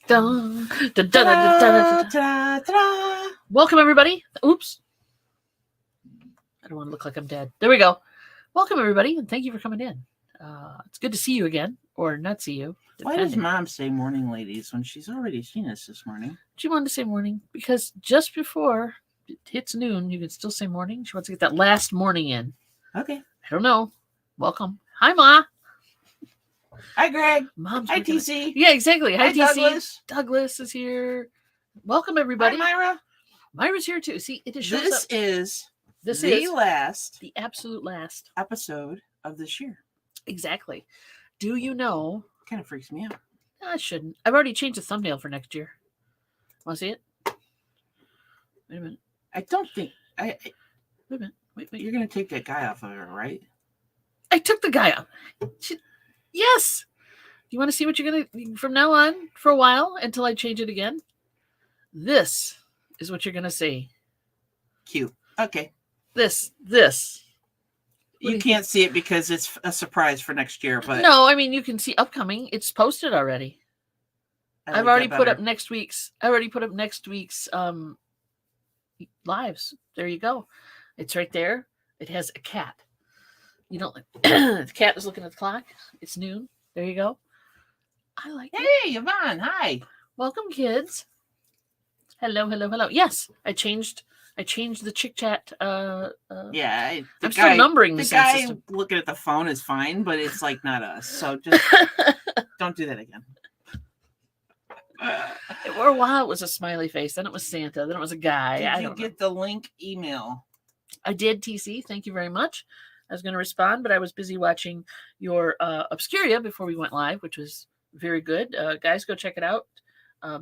Dun, dun, dun, dun, dun, dun, dun, dun. Welcome, everybody. Oops. I don't want to look like I'm dead. There we go. Welcome, everybody, and thank you for coming in. It's good to see you again, or not see you. Why does Mom say morning, ladies, when she's already seen us this morning? She wanted to say morning because just before it hits noon, you can still say morning. She wants to get that last morning in. Okay. I don't know. Welcome. Hi, Ma. Hi, Greg. Mom's Hi, TC. Yeah, exactly. Hi, TC. Douglas. Douglas is here. Welcome, everybody. Hi, Myra. Myra's here too. See, it just shows This up. is The absolute last episode of this year. Exactly. Do you know? Kind of freaks me out. I shouldn't. I've already changed the thumbnail for next year. Want to see it? Wait a minute. I don't think Wait a minute. Wait. You're gonna take that guy off of her, right? I took the guy out. Yes. You want to see what you're gonna from now on for a while until I change it again? This is what you're gonna see. Cute. Okay. This. You can't see it because it's a surprise for next year, but no, I mean you can see upcoming. It's posted already. I've already put up next week's. Lives. There you go. It's right there. It has a cat. You don't. The cat is looking at the clock. It's noon. There you go. I like it. Hey, Yvonne. Hi. Welcome, kids. Hello. Yes, I changed the Chick Chat. Yeah, I'm still numbering the the guy system. looking at the phone is fine, but it's like not us. So just don't do that again. For a while, it was a smiley face. Then it was Santa. Then it was a guy. Did you get the link email? I did, TC. Thank you very much. I was going to respond, but I was busy watching your Obscuria before we went live, which was very good. Guys, go check it out.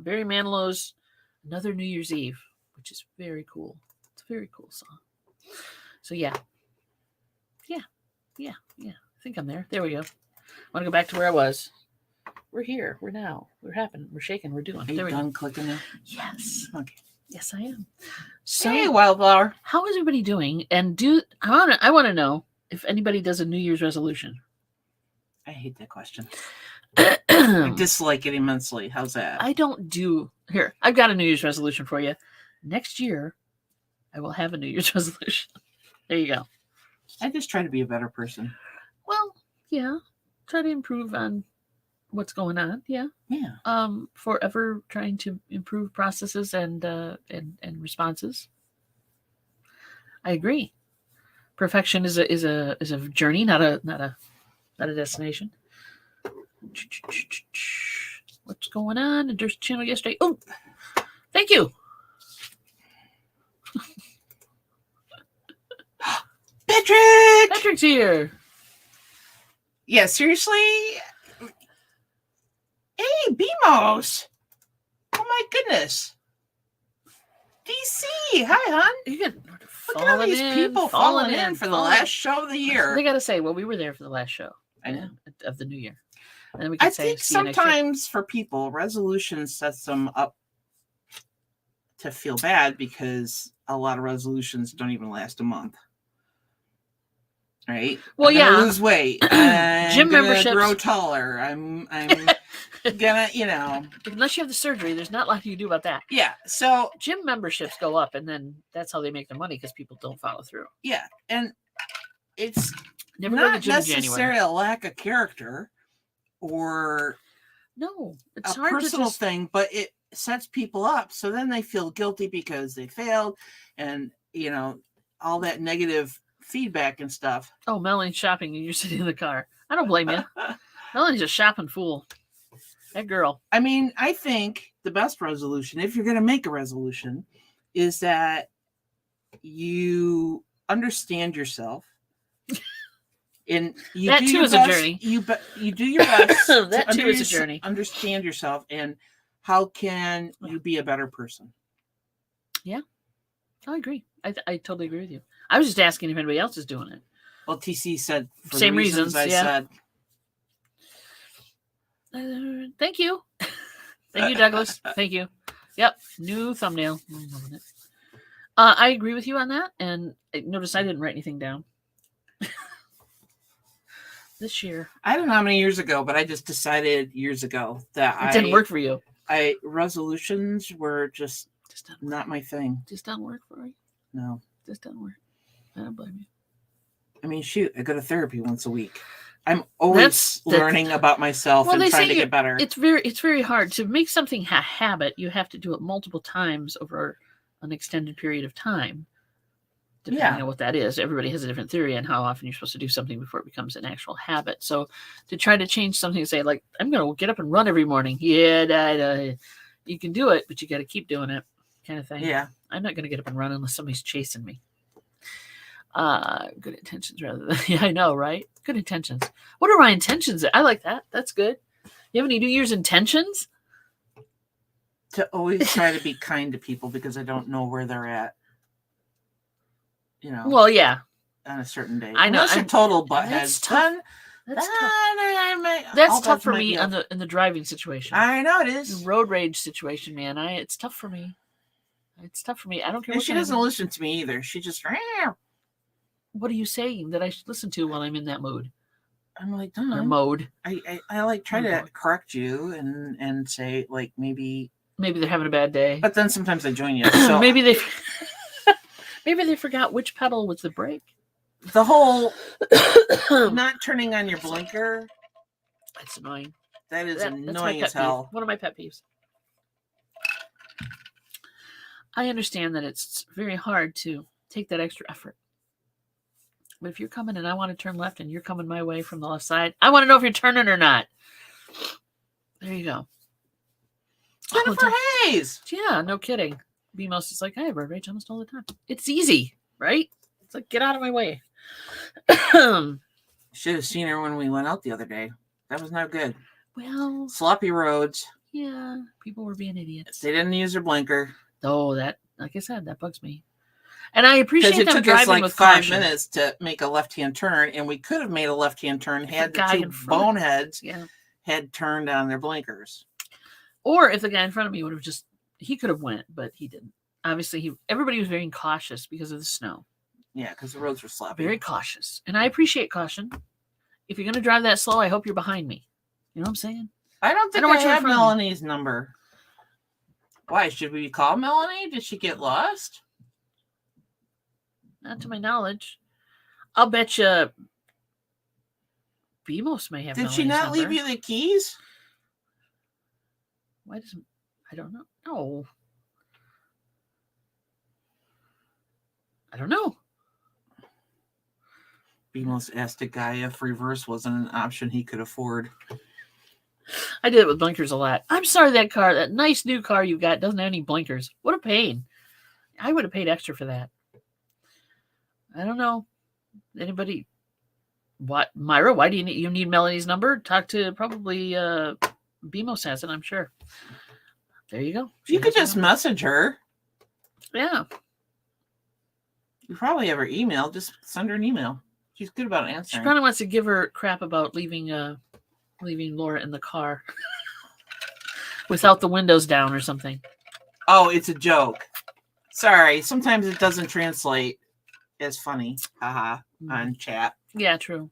Barry Manilow's Another New Year's Eve, which is very cool. It's a very cool song. So, yeah. I think I'm there. There we go. I want to go back to where I was. We're here. We're now. We're happening. We're shaking. We're doing. Are you done clicking it? Yes. Okay. Yes, I am. So, hey, Wildflower. How is everybody doing? And I want to know if anybody does a New Year's resolution. I hate that question. I dislike it immensely. How's that? I don't do. Here, I've got a New Year's resolution for you. Next year, I will have a New Year's resolution. There you go. I just try to be a better person. Well, yeah. Try to improve on what's going on. Yeah. Yeah. Forever trying to improve processes and responses. I agree. Perfection is a journey, not a destination. What's going on? And there's a channel yesterday. Oh, thank you. Patrick's here. Yeah, seriously. Hey, BMOS. Oh my goodness. DC, hi, hon. You can look at all these people falling in for the last show of the year. They got to say, well, we were there for the last show. I know. Of the new year. And then we can I think sometimes for people, resolutions sets them up to feel bad because a lot of resolutions don't even last a month. Right? Well, I'm gonna lose weight. Gym memberships. Grow taller. I'm gonna, Unless you have the surgery, there's not a lot you can do about that. Yeah. So gym memberships go up, and then that's how they make their money because people don't follow through. Yeah, and it's never not necessarily a lack of character or it's a hard personal thing, but it sets people up so then they feel guilty because they failed, and all that negative feedback and stuff. Oh, Melanie's shopping and you're sitting in the car. I don't blame you. Melanie's a shopping fool. That girl. I mean, I think the best resolution, if you're going to make a resolution, is that you understand yourself. And you that do too your is best, a journey. You do your best. That too is a journey. Understand yourself and how can you be a better person? Yeah, I agree. I totally agree with you. I was just asking if anybody else is doing it. Well, TC said for same the reasons I said. Thank you. Thank you, Douglas. Thank you. Yep. New thumbnail. I agree with you on that. And notice I didn't write anything down. This year. I don't know how many years ago, but I just decided years ago that it didn't work for you. Resolutions were just doesn't not my thing. Just doesn't work for me. No. Just doesn't work. I don't blame you. I mean, shoot, I go to therapy once a week. I'm always learning about myself and trying to get better. It's very hard to make something a habit. You have to do it multiple times over an extended period of time, depending on what that is. Everybody has a different theory on how often you're supposed to do something before it becomes an actual habit. So to try to change something, say like, I'm going to get up and run every morning. Yeah, you can do it, but you got to keep doing it, kind of thing. Yeah. I'm not going to get up and run unless somebody's chasing me. Good intentions rather than, yeah, I know, right? Good intentions. What are my intentions? I like that. That's good. You have any New Year's intentions? To always try to be kind to people because I don't know where they're at. You know. Well, yeah. On a certain day. I know. Unless you're total buttheads. That's tough. That's tough for me in the driving situation. I know it is. The road rage situation, man. It's tough for me. It's tough for me. I don't care. And she doesn't listen to me either. She just. What are you saying that I should listen to while I'm in that mood? I'm like, or mode. I like try to correct you and say like maybe they're having a bad day. But then sometimes I join you. So maybe they forgot which pedal was the brake. The whole not turning on your blinker. That's annoying. That is annoying as hell. One of my pet peeves. I understand that it's very hard to take that extra effort. But if you're coming and I want to turn left and you're coming my way from the left side, I want to know if you're turning or not. There you go. Jennifer Hayes. Yeah, no kidding. BMOS is like, I have road rage almost all the time. It's easy, right? It's like, get out of my way. Should have seen her when we went out the other day. That was not good. Well, sloppy roads. Yeah, people were being idiots. They didn't use their blinker. Oh, that, like I said, that bugs me. And I appreciate them driving us like with 5 caution. minutes to make a left-hand turn, and we could have made a left-hand turn had the two boneheads had turned on their blinkers. Or if the guy in front of me would have he could have went, but he didn't. Obviously, everybody was very cautious because of the snow. Yeah, because the roads were sloppy. Very cautious. And I appreciate caution. If you're going to drive that slow, I hope you're behind me. You know what I'm saying? I don't think I have Melanie's number. Why? Should we call Melanie? Did she get lost? Not to my knowledge. I'll bet you BMOS may have. Did she not leave you the keys? Why doesn't... I don't know. No. I don't know. BMOS asked a guy if reverse wasn't an option he could afford. I did it with blinkers a lot. I'm sorry that nice new car you got doesn't have any blinkers. What a pain. I would have paid extra for that. I don't know. Anybody? What, Myra? Why do you need Melanie's number? Talk to probably BMOS has it, I'm sure. There you go. You could just message her. Yeah. You probably have her email. Just send her an email. She's good about answering. She probably wants to give her crap about leaving Laura in the car without the windows down or something. Oh, it's a joke. Sorry. Sometimes it doesn't translate as funny. Haha. On chat. Yeah, true.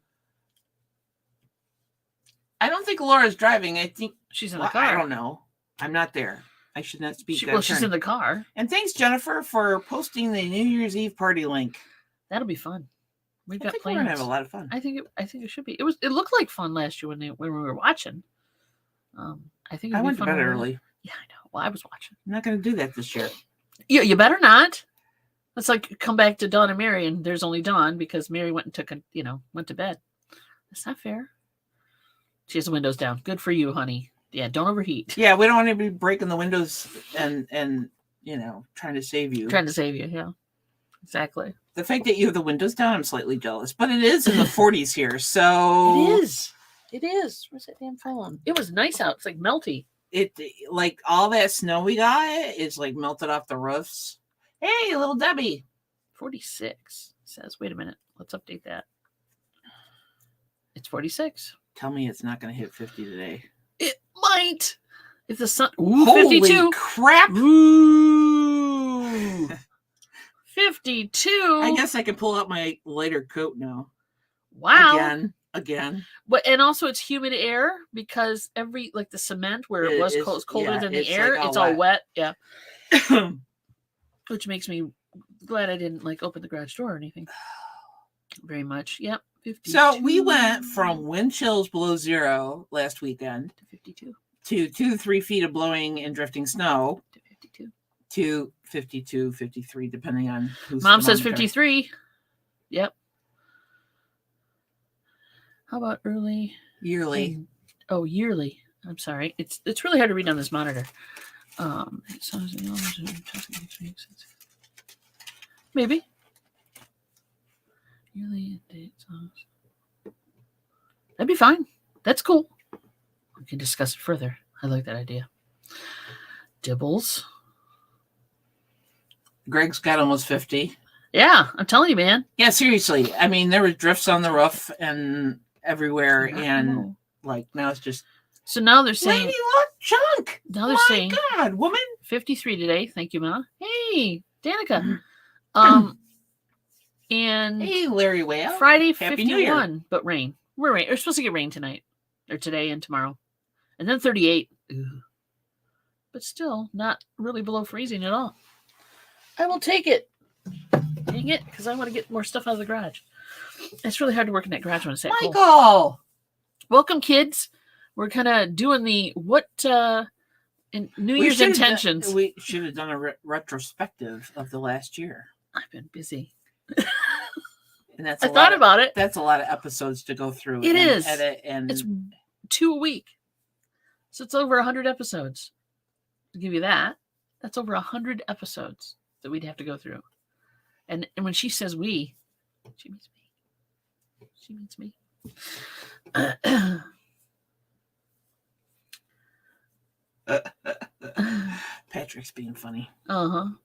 I don't think Laura's driving. I think she's in the car. I don't know. I'm not there. I should not speak. She's in the car. And thanks, Jennifer, for posting the New Year's Eve party link. That'll be fun. We've got plans. We're gonna have a lot of fun. I think it should be. It looked like fun last year when we were watching. I think I went to bed early. Yeah, I know. Well, I was watching. I'm not gonna do that this year. You better not. It's like come back to Dawn and Mary, and there's only Dawn because Mary went and went to bed. That's not fair. She has the windows down. Good for you, honey. Yeah, don't overheat. Yeah, we don't want to be breaking the windows and trying to save you. Trying to save you, yeah. Exactly. The fact that you have the windows down, I'm slightly jealous. But it is in the 40s here, so... It is. It is. Where's that damn phone? It was nice out. It's like melty. It, like, all that snow we got is, like, melted off the roofs. Hey, little Debbie. 46 says, wait a minute. Let's update that. It's 46. Tell me it's not going to hit 50 today. It might. If the sun... Ooh, holy 52. Crap. Ooh. 52. I guess I can pull out my lighter coat now. Wow. Again. again. But and also it's humid air because like the cement where it was colder than the air, like it's all wet. Yeah. Which makes me glad I didn't like open the garage door or anything. Very much. Yep. 52. So we went from wind chills below 0 last weekend to 52 to 2 to 3 feet of blowing and drifting snow to 52 to 52, 53, depending on who's. Mom says 53. Yep. How about yearly? Yearly. I'm sorry. It's really hard to read on this monitor. Maybe. Yearly dates. That'd be fine. That's cool. We can discuss it further. I like that idea. Dibbles. Greg's got almost 50. Yeah, I'm telling you, man. Yeah, seriously. I mean, there was drifts on the roof and everywhere, and like now it's just. So now they're saying. Lady, look, junk. Now they're saying. God, woman. 53 today. Thank you, Ma. Hey, Danica. And hey, Larry Whale. Friday, Happy 51, but rain. We're supposed to get rain tonight, or today and tomorrow, and then 38. Ooh. But still not really below freezing at all. I will take it. Dang it, because I want to get more stuff out of the garage. It's really hard to work in that garage when it's that cold. Michael! Welcome, kids. We're kind of doing the New Year's intentions. We should have done a retrospective of the last year. I've been busy. And I thought about it. That's a lot of episodes to go through. It is. Edit and it's 2 a week. So it's over 100 episodes. To give you that, that's over 100 episodes that we'd have to go through. And when she says we, she means me. She means me. Patrick's being funny.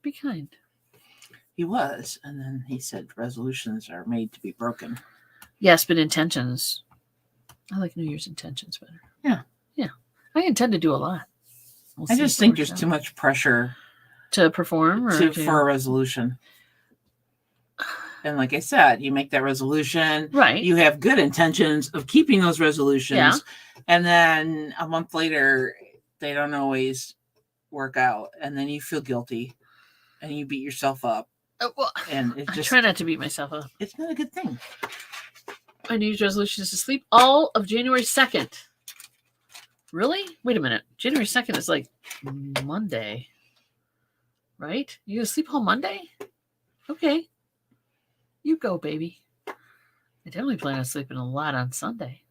Be kind. He was, and then he said resolutions are made to be broken. Yes, but intentions. I like New Year's intentions better. Yeah. I intend to do a lot. I just think there's too much pressure to perform for a resolution. And like I said, you make that resolution. Right. You have good intentions of keeping those resolutions. Yeah. And then a month later, they don't always work out. And then you feel guilty and you beat yourself up. And it just, I try not to beat myself up. It's not a good thing. My New Year's resolution is to sleep all of January 2nd. Really? Wait a minute. January 2nd is like Monday. Right? You gonna sleep all Monday? Okay. You go, baby. I definitely plan on sleeping a lot on Sunday.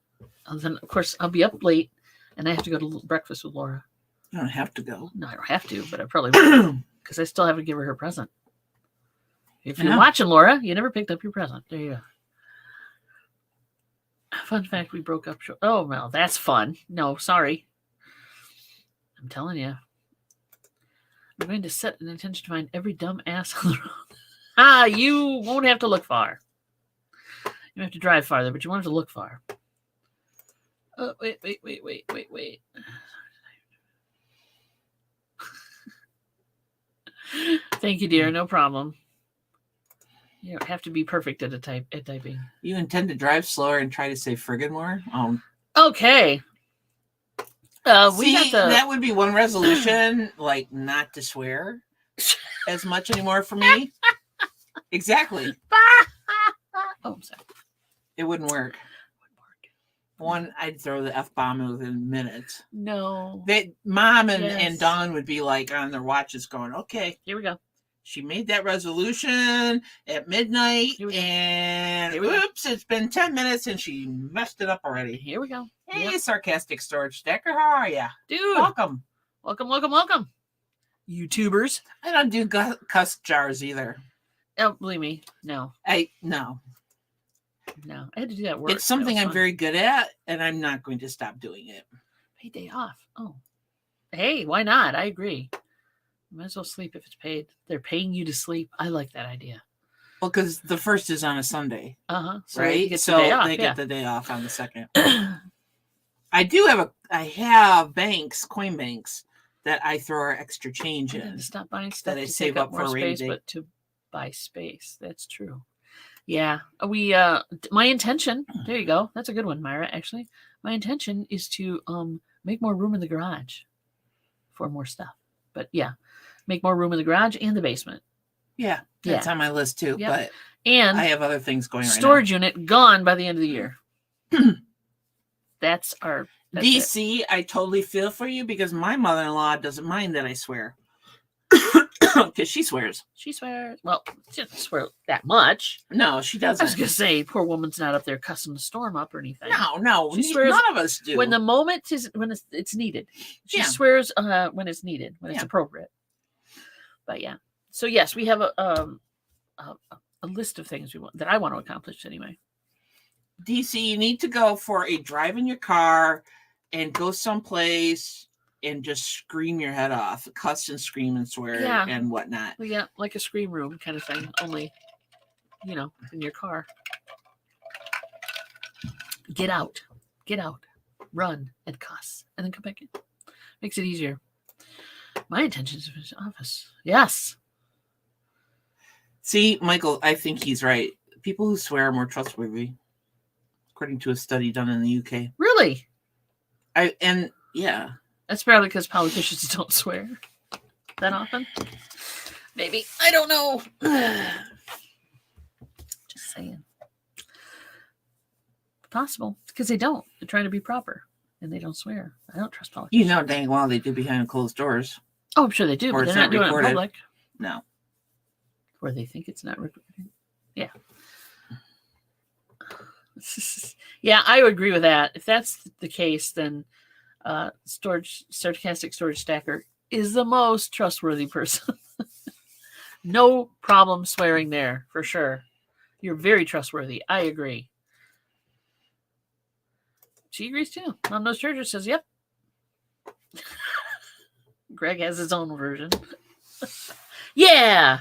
And then, of course, I'll be up late and I have to go to breakfast with Laura. You don't have to go. No, I don't have to, but I probably will because I still have to give her present. If you're watching, Laura, you never picked up your present. There you go. Fun fact, we broke up short. Oh, well, that's fun. No, sorry. I'm telling you. I'm going to set an intention to find every dumb ass on the road. You won't have to look far. You have to drive farther, but you won't have to look far. Oh, wait. Thank you, dear. No problem. You don't have to be perfect at typing. You intend to drive slower and try to say friggin' more? Okay. That would be one resolution, like not to swear as much anymore for me. Exactly. Oh, I'm sorry. It wouldn't work. One, I'd throw the F-bomb within minutes. No. Mom and Dawn would be like on their watches going, okay. Here we go. She made that resolution at midnight, and oops, it's been 10 minutes, and she messed it up already. Here we go. Hey, sarcastic storage stacker, how are ya? Dude. Welcome. YouTubers. I don't do cuss jars either. Oh, believe me, no. No. I had to do that work. It's something I'm very good at, and I'm not going to stop doing it. Paid day off. Oh. Hey, why not? I agree. Might as well sleep if it's paid. They're paying you to sleep. I like that idea. Well, because the first is on a Sunday. So right? They get the day off on the second. I have coin banks that I throw our extra change in. Stop buying stuff that I to save take up more for a rainy space, day. but to buy space. That's true. Yeah. We my intention, there you go. That's a good one, Myra, actually. My intention is to make more room in the garage for more stuff. But yeah, make more room in the garage and the basement. Yeah, that's on my list too. Yep. But And I have other things going right now. storage unit gone by the end of the year. That's DC, I totally feel for you because my mother-in-law doesn't mind that I swear. Because she swears. She swears. Well, she doesn't swear that much. No, she I was doesn't. going to say, poor woman's not up there cussing the storm up or anything. No, She swears none of us do. when the moment is when it's needed. She swears when it's needed, when it's appropriate. But yeah, so yes, we have a list of things that I want to accomplish anyway. DC, you need to go for a drive in your car and go someplace and just scream your head off, cuss and scream and swear and whatnot. Well, yeah, like a scream room kind of thing, only, in your car. Get out, run and cuss, and then come back in. Makes it easier. My intention is to finish the office. Yes. See, Michael, I think he's right. People who swear are more trustworthy, according to a study done in the UK. Really? Yeah. That's probably because politicians don't swear that often. Maybe. I don't know. Just saying. Possible. Because they don't. They're trying to be proper. And they don't swear. I don't trust politicians. You know dang well they do behind closed doors. Oh, I'm sure they do, but they're not doing it in public. No. Or they think it's not recorded. Yeah. Yeah, I would agree with that. If that's the case, then Sarcastic Storage Stacker is the most trustworthy person. No problem swearing there, for sure. You're very trustworthy. I agree. She agrees too. Mom Knows Treasure says, yep. Greg has his own version. Yeah.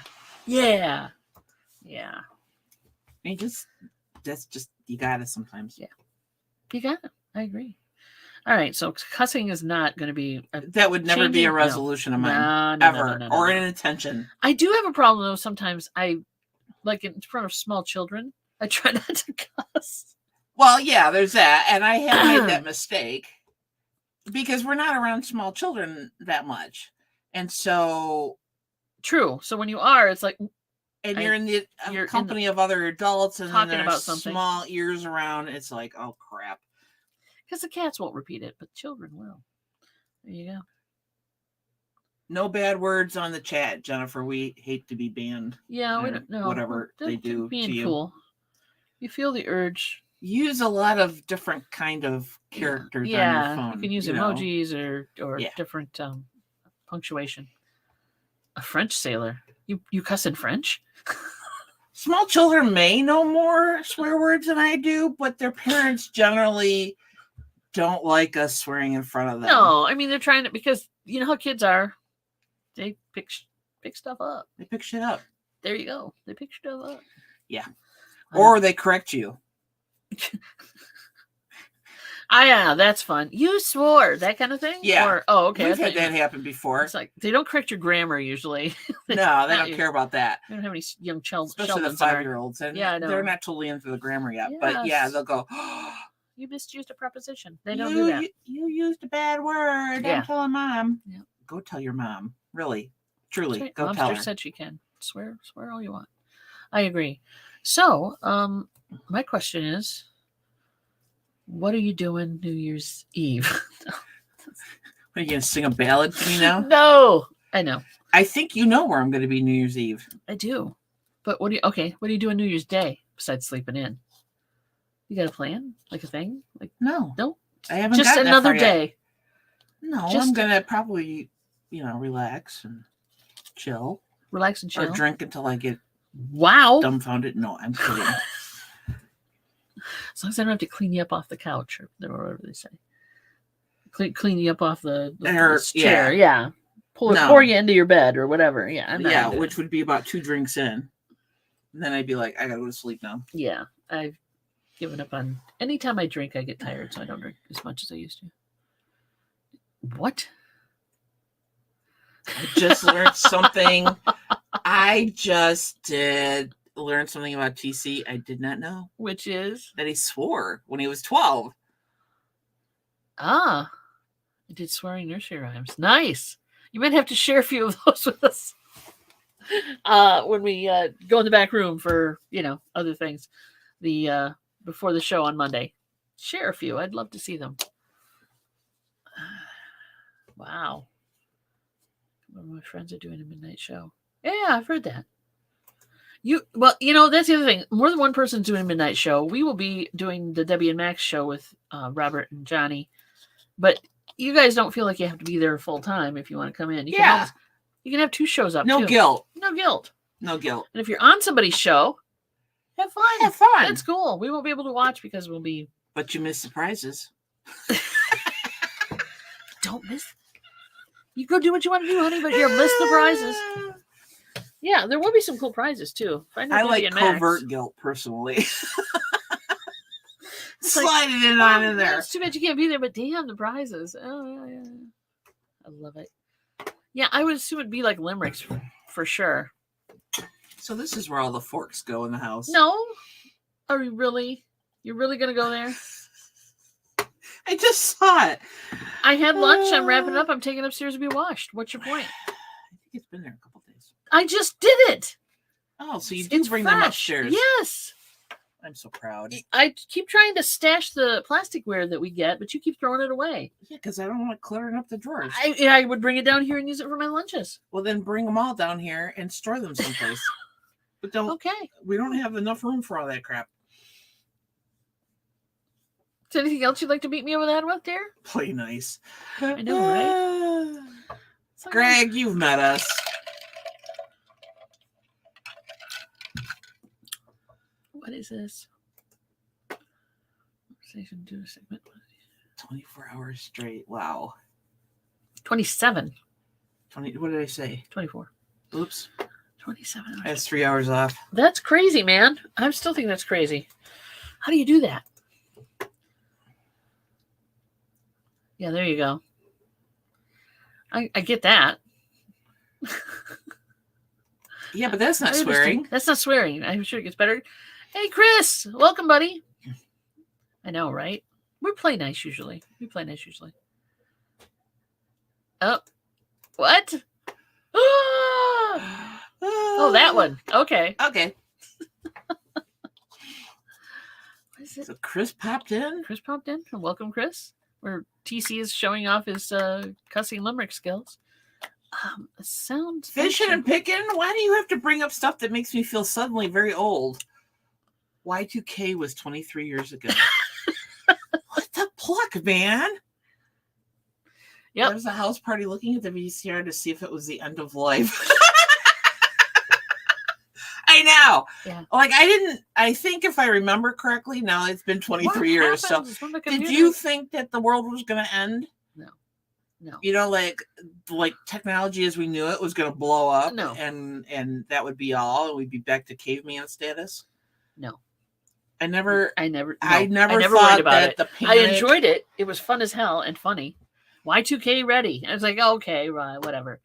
That's just, you got it sometimes. Yeah. You got it. I agree. All right. So cussing is not going to be. That would never be a resolution of mine. Ever. Or an intention. I do have a problem though. Sometimes like in front of small children, I try not to cuss. Well, yeah, there's that. And I have made that mistake because we're not around small children that much. And so. True. So when you are, it's like. And you're in the company of other adults and talking then about there's something. Small ears around. It's like, oh, crap. Because the cats won't repeat it, but children will. There you go. No bad words on the chat, Jennifer. We hate to be banned. Yeah, we don't know. Whatever they do being to you. Cool. You feel the urge. Use a lot of different kind of characters on your phone. You can use emojis or different punctuation. A French sailor. You cuss in French? Small children may know more swear words than I do, but their parents generally don't like us swearing in front of them. No, I mean, they're trying to, because you know how kids are. They pick stuff up. They pick shit up. There you go. They pick stuff up. Yeah. Or they correct you. Yeah, that's fun. You swore, that kind of thing? Yeah. Okay. We've had that happen before. It's like, they don't correct your grammar usually. No, they don't care about that. They don't have any young children. Especially the 5-year-olds. And I know. They're not totally into the grammar yet. Yes. But yeah, they'll go, you misused a preposition. They don't do that. You used a bad word. I'm telling Mom. Yeah. Go tell your mom. Really. Truly. Right. Go tell her. MoMster said she can. Swear all you want. I agree. So, my question is, what are you doing New Year's Eve? Are you going to sing a ballad to me now? No, I know. I think you know where I'm going to be New Year's Eve. I do. But what do you do on New Year's Day besides sleeping in? You got a plan? Like a thing? Like No. I haven't just gotten another that far day. Yet. No, I'm going to probably, relax and chill. Relax and chill. Or drink until I get dumbfounded. No, I'm kidding. As long as I don't have to clean you up off the couch or whatever they say. Clean you up off the chair. Yeah. Pour you into your bed or whatever. Yeah. I'm not which would be about 2 drinks in. And then I'd be like, I gotta go to sleep now. Yeah. I've given up on anytime I drink, I get tired, so I don't drink as much as I used to. What? I just learned something. I just did learned something about TC I did not know. Which is? That he swore when he was 12. Ah, I did swearing nursery rhymes. Nice. You might have to share a few of those with us when we go in the back room for, other things. Before the show on Monday. Share a few. I'd love to see them. Wow. One of my friends are doing a midnight show. Yeah, I've heard that. That's the other thing. More than one person's doing a midnight show. We will be doing the Debbie and Max show with Robert and Johnny. But you guys don't feel like you have to be there full time if you want to come in. You can have 2 shows up. No too. guilt. No guilt. No guilt. And if you're on somebody's show, have fun. Have fun. That's cool. We won't be able to watch because we'll be. But you miss surprises. Don't miss. You go do what you want to do, honey, but you'll miss the prizes. Yeah, there will be some cool prizes too. I like covert guilt personally. Slide it in there. It's too bad you can't be there, but damn, the prizes. Oh, yeah. I love it. Yeah, I would assume it'd be like limericks for sure. So this is where all the forks go in the house. No. Are you really? You're really going to go there? I just saw it. I had lunch. I'm wrapping it up. I'm taking it upstairs to be washed. What's your point? I think it's been there a couple days. I just did it. Oh, so you do bring them upstairs. Yes. I'm so proud. I keep trying to stash the plasticware that we get, but you keep throwing it away. Yeah, because I don't want it cluttering up the drawers. I would bring it down here and use it for my lunches. Well, then bring them all down here and store them someplace. But don't. Okay. We don't have enough room for all that crap. Is there anything else you'd like to beat me over the head with, dear? Play nice. I know, right? Greg, you've met us. What is this? Station 2 segment 24 hours straight. Wow. 27. 20. What did I say? 24. Oops. 27 hours. That's 3 hours off. That's crazy, man. I still think that's crazy. How do you do that? Yeah, there you go. I get that. Yeah, but that's not swearing. That's not swearing. I'm sure it gets better. Hey, Chris. Welcome, buddy. I know, right? We play nice usually. Oh. What? Oh, that one. Okay. Okay. What is it? So Chris popped in. Welcome, Chris. Where TC is showing off his cussing limerick skills. Sounds fishing and picking. Why do you have to bring up stuff that makes me feel suddenly very old? Y2K was 23 years ago. What the pluck, man? Yeah. There's a house party looking at the VCR to see if it was the end of life. I know. Yeah. Like I think if I remember correctly, now it's been 23 years. So did you think that the world was going to end? No. You know, like technology as we knew it was going to blow up. No. And that would be all. And we'd be back to caveman status. No. I never worried thought about that it. the panic... I enjoyed it. It was fun as hell and funny. Y2K ready. I was like, okay, right, whatever.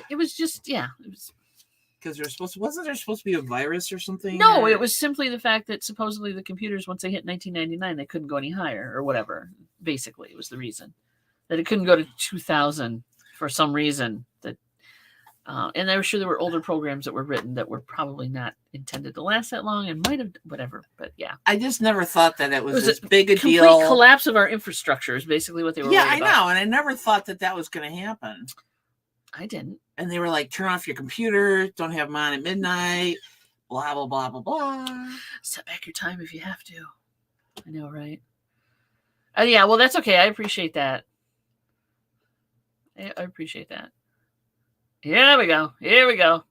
It was just, yeah. It was because wasn't there supposed to be a virus or something? No, it was simply the fact that supposedly the computers, once they hit 1999, they couldn't go any higher or whatever. Basically, it was the reason that it couldn't go to 2000 for some reason. That, and I'm sure there were older programs that were written that were probably not intended to last that long and might have whatever. But yeah, I just never thought that it was as big a complete deal. Collapse of our infrastructure is basically what they were. Yeah, I know, and I never thought that was going to happen. I didn't. And they were like, turn off your computer, don't have them on at midnight, blah, blah, blah, blah, blah. Set back your time if you have to. I know, right? Yeah, well, that's okay. I appreciate that. I appreciate that. Here we go.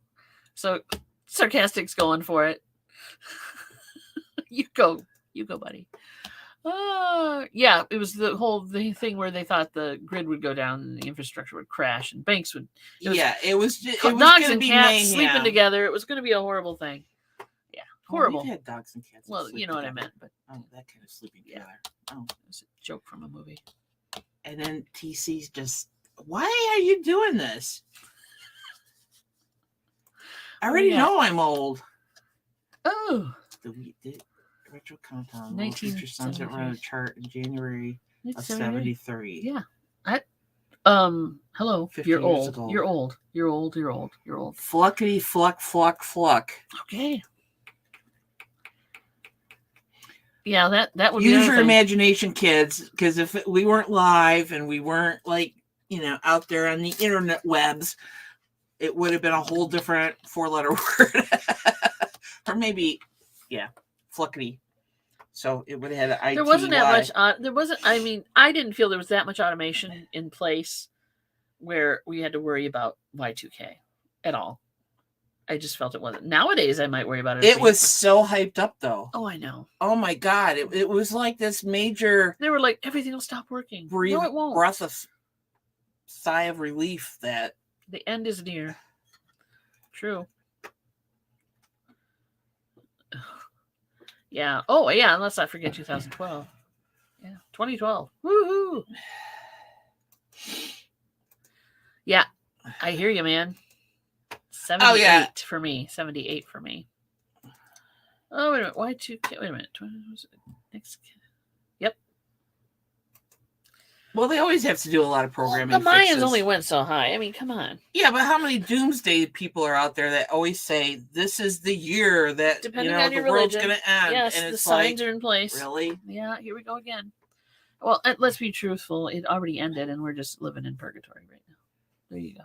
So, Sarcastic's going for it. You go, buddy. Yeah, it was the whole thing where they thought the grid would go down and the infrastructure would crash and banks would. It was dogs and cats sleeping together. It was going to be a horrible thing. Yeah, horrible. We've had dogs and cats. Well, you know what I meant, but that kind of sleeping together. Oh, it was a joke from a movie. And then TC's just, why are you doing this? I already know I'm old. Oh, the retro countdown. Low future sunset were on the chart in January of 73. Yeah. Hello. 50 You're years old. ago. You're old. You're old. You're old. You're old. Fluckety fluck fluck fluck. Okay. Yeah, that would use be your imagination, kids, because if we weren't live and we weren't like, out there on the internet webs, it would have been a whole different 4-letter word. Or maybe, fluckety. So it would have had an There wasn't that much. There wasn't. I mean, I didn't feel there was that much automation in place where we had to worry about Y2K at all. I just felt it wasn't. Nowadays, I might worry about it. It was so hyped up, though. Oh, I know. Oh my God! It was like this major. They were like, everything will stop working. No, it won't. Breath of sigh of relief that the end is near. True. Yeah. Oh, yeah. Unless I forget 2012. Yeah. 2012. Woohoo. Yeah. I hear you, man. 78 for me. 78 for me. Oh, wait a minute. Y2K. Wait a minute. Next. Yep. Well, they always have to do a lot of programming. Well, the Mayans only went so high. I mean, come on. Yeah, but how many doomsday people are out there that always say this is the year that depending on your the world's religion, going to end? Yes, and the it's signs are in place. Really? Yeah, here we go again. Well, let's be truthful. It already ended, and we're just living in purgatory right now. There you go.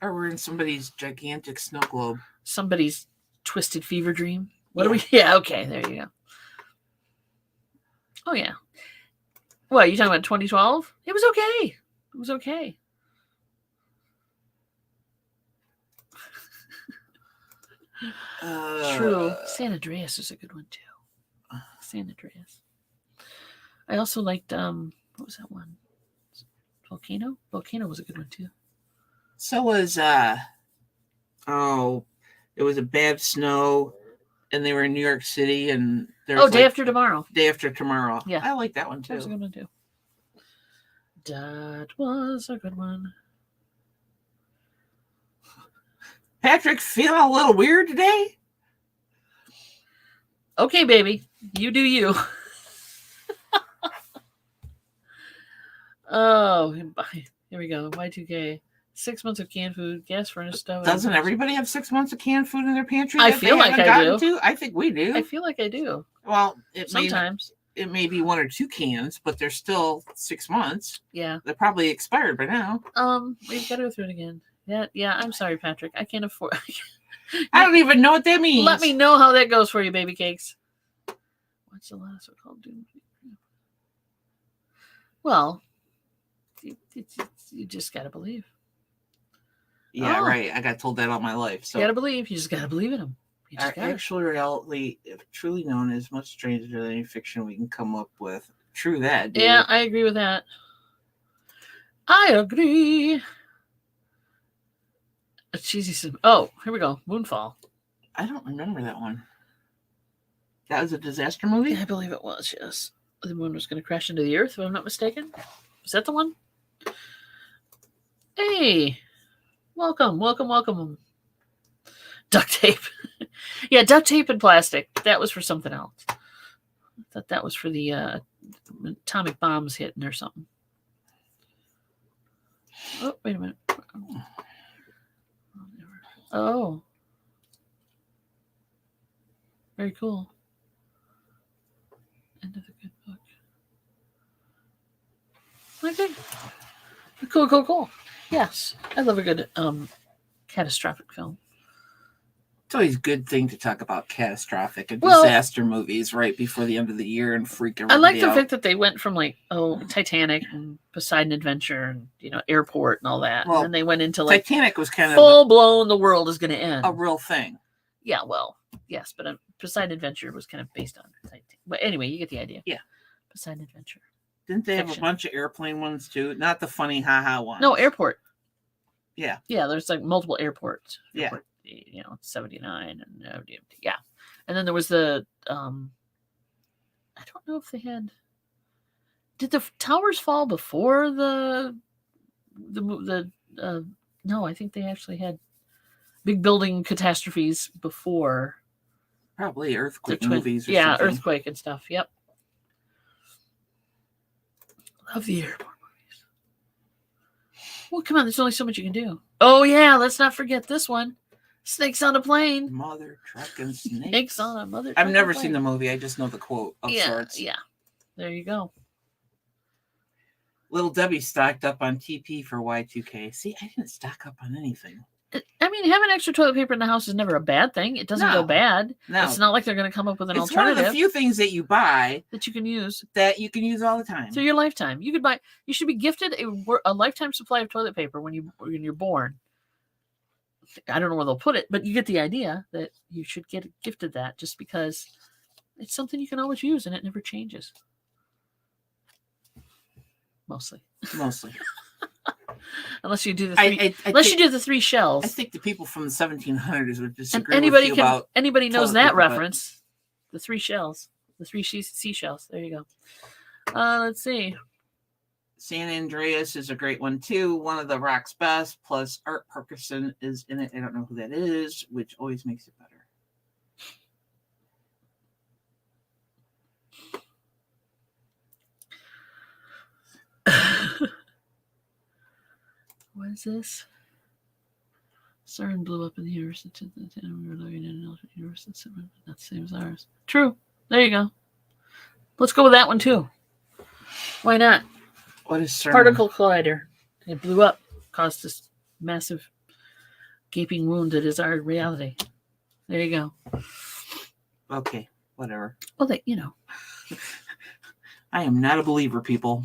Or we're in somebody's gigantic snow globe. Somebody's twisted fever dream. What are we? Yeah, okay, there you go. Oh, yeah. What, are you talking about 2012? It was okay. It was okay. True. San Andreas is a good one, too. San Andreas. I also liked, what was that one? Volcano? Volcano was a good one, too. So was, it was a bad snow, and they were in New York City, and there's Day After Tomorrow. Day After Tomorrow. Yeah. I like that one, too. That was a good one, too. That was a good one. Patrick, feeling a little weird today? Okay, baby. You do you. Oh, here we go. Y2K. 6 months of canned food, gas furnace stove. Doesn't everybody have 6 months of canned food in their pantry? I feel like I do. To? I think we do. I feel like I do. Well, sometimes. It may be 1 or 2 cans, but they're still 6 months. Yeah. They're probably expired by now. We've got to go through it again. Yeah, I'm sorry, Patrick. I can't afford. I don't even know what that means. Let me know how that goes for you, baby cakes. What's the last one called? Well, you just got to believe. Yeah, right. I got told that all my life. So you got to believe. You just got to believe in them. Actual reality, if truly known, is much stranger than any fiction we can come up with. True that, dude. Yeah, I agree with that. I agree. A cheesy. Oh, here we go. Moonfall. I don't remember that one. That was a disaster movie? I believe it was, yes. The moon was going to crash into the earth, if I'm not mistaken. Was that the one? Hey. Welcome. Duct tape. Yeah, duct tape and plastic. That was for something else. I thought that was for the atomic bombs hitting or something. Oh, wait a minute. Oh. Very cool. End of the good book. Okay. Cool. Yes. I love a good catastrophic film. It's always a good thing to talk about catastrophic and disaster movies right before the end of the year and freak everybody out. I like the fact that they went from Titanic and Poseidon Adventure and Airport and all that. Well, and then they went into Titanic was kind of full blown the world is going to end. A real thing. Yeah, well, yes, but Poseidon Adventure was kind of based on Titanic. But anyway, you get the idea. Yeah. Poseidon Adventure. Didn't they have a bunch of airplane ones too? Not the funny haha ones. No, Airport. Yeah. Yeah, there's multiple airports. Airport, 79 and yeah. And then there was the I don't know if they had. Did the towers fall before the no, I think they actually had big building catastrophes before. Probably earthquake twin, movies or yeah, something. earthquake and stuff. Yep. Love the airport movies. Well, come on, there's only so much you can do. Oh yeah, let's not forget this one. Snakes on a plane. Mother trucking snakes. Snakes on a mother. I've never seen the movie. I just know the quote of Yeah, sorts. yeah. There you go. Little Debbie stocked up on TP for Y2K. See, I didn't stock up on anything. I mean, having extra toilet paper in the house is never a bad thing. It doesn't go bad. No. It's not like they're going to come up with an It's alternative. one of the few things that you buy that you can use all the time through your lifetime. You could buy. You should be gifted a lifetime supply of toilet paper when you're born. I don't know where they'll put it, but you get the idea that you should get gifted that just because it's something you can always use and it never changes. Mostly. Unless you do the three, you do the 3 shells. I think the people from the 1700s would disagree with you about anybody knows that reference. The 3 shells, the 3 seashells. There you go. Let's see. San Andreas is a great one too. One of the Rock's best. Plus Art Parkinson is in it. I don't know who that is, which always makes it better. What is this? CERN blew up in the universe. We were living in an alternate universe that's not the same as ours. True. There you go. Let's go with that one too. Why not? What is CERN? Particle collider. It blew up, caused this massive gaping wound that is our reality. There you go. Okay, whatever. Well, I am not a believer, people.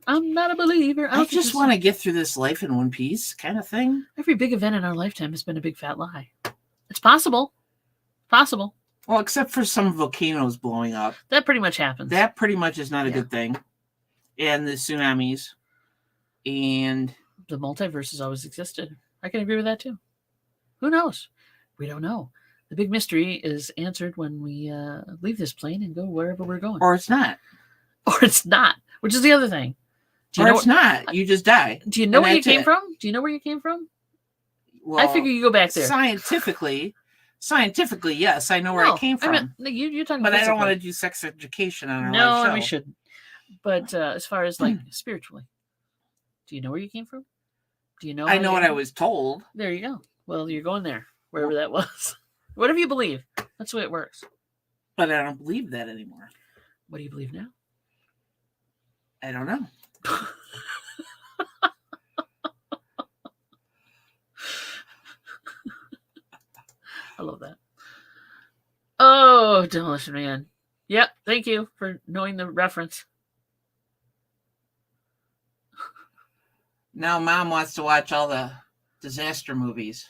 I'm not a believer. I just want to get through this life in one piece kind of thing. Every big event in our lifetime has been a big fat lie. It's possible. Possible. Well, except for some volcanoes blowing up. That pretty much happens. That pretty much is not a good thing. And the tsunamis. And the multiverse has always existed. I can agree with that too. Who knows? We don't know. The big mystery is answered when we leave this plane and go wherever we're going. Or it's not. Or it's not, which is the other thing. It's not. You just die. Do you know where you came from? Do you know where you came from? Well, I figure you go back there. Scientifically, yes, I know where I came from. You're talking but physically. I don't want to do sex education on our live show. No, we shouldn't. But as far as spiritually, do you know where you came from? Do you know? I know what I was told. There you go. Well, you're going there, wherever that was. Whatever you believe, that's the way it works. But I don't believe that anymore. What do you believe now? I don't know. I love that. Oh, Demolition Man. Yep, thank you for knowing the reference. Now Mom wants to watch all the disaster movies.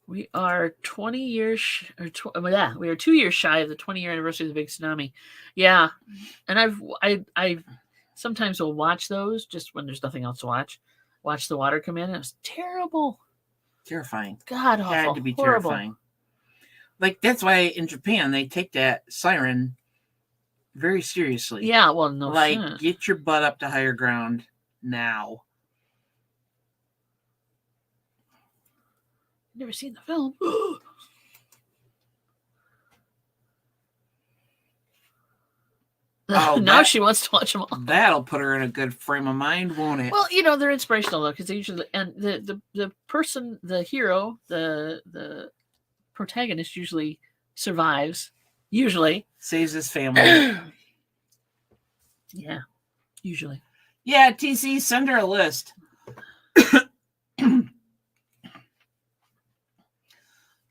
We are 20 years, we are 2 years shy of the 20-year anniversary of the big tsunami. Yeah, and I sometimes will watch those just when there's nothing else to watch. Watch the water come in. It was terrible. Terrifying. God awful. Had to be horrible. Terrifying. Like, that's why in Japan they take that siren very seriously. Yeah, well, no shit. Get your butt up to higher ground now. Never seen the film. Now she wants to watch them all. That'll put her in a good frame of mind, won't it? Well, they're inspirational though, because they usually the person, the hero, the protagonist usually survives. Usually saves his family. Yeah, usually. Yeah, TC, send her a list.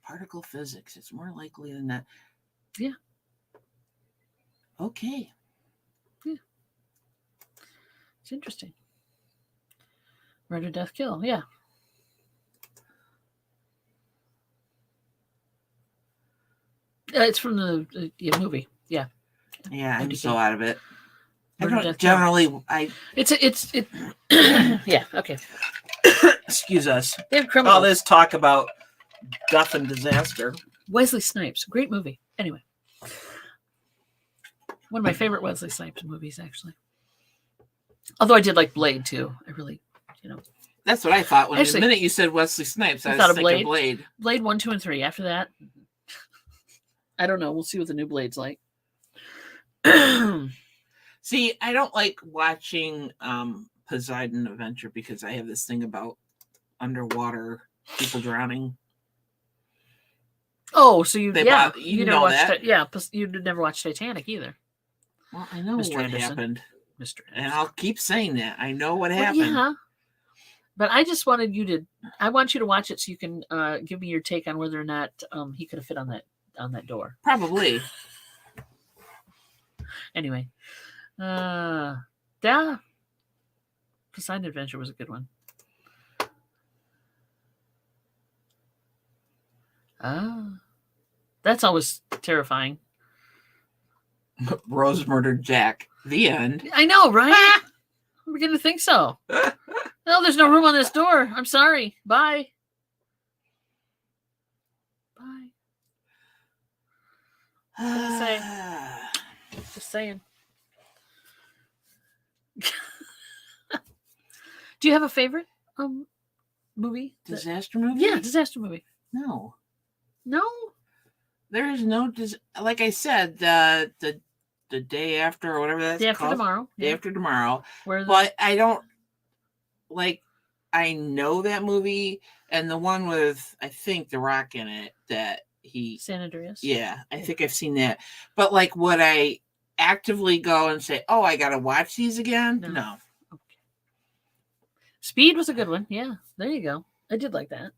Particle physics. It's more likely than that. Yeah. Okay. Yeah. It's interesting. Murder, death, kill. Yeah. It's from the movie. Yeah. Yeah, I'm so out of it. Murder, I don't death, generally. kill. I. It's. Yeah. Okay. Excuse us. They have criminals. All this talk about death and disaster. Wesley Snipes, great movie. Anyway, one of my favorite Wesley Snipes movies, actually. Although I did like Blade too. I really, That's what I thought when Actually, the minute you said Wesley Snipes. I thought was of thinking Blade. Blade 1, 2, and 3. After that, I don't know. We'll see what the new Blade's like. See, I don't like watching Poseidon Adventure because I have this thing about underwater people drowning. Oh, so you never know watched that. you never watched Titanic either. Well, I know Mr. what Anderson. happened. Mr. Anderson. And I'll keep saying that. I know what happened. Yeah. But I just wanted you to I want you to watch it so you can give me your take on whether or not he could have fit on that door. Probably. Anyway. Yeah. Poseidon Adventure was a good one. That's always terrifying. Rose murdered Jack. The end. I know, right? I'm beginning to think so. No, there's no room on this door. I'm sorry. Bye. Bye. Just saying. Do you have a favorite movie? Disaster movie? Yeah, disaster movie. No. There is no like I said, the day after or whatever that's Day After called. Tomorrow. Day After Tomorrow. Where but I don't I know that movie and the one with I think The Rock in it that he San Andreas. Yeah, I think I've seen that. But would I actively go and say, "Oh, I got to watch these again?" No. Okay. Speed was a good one. Yeah, there you go. I did like that.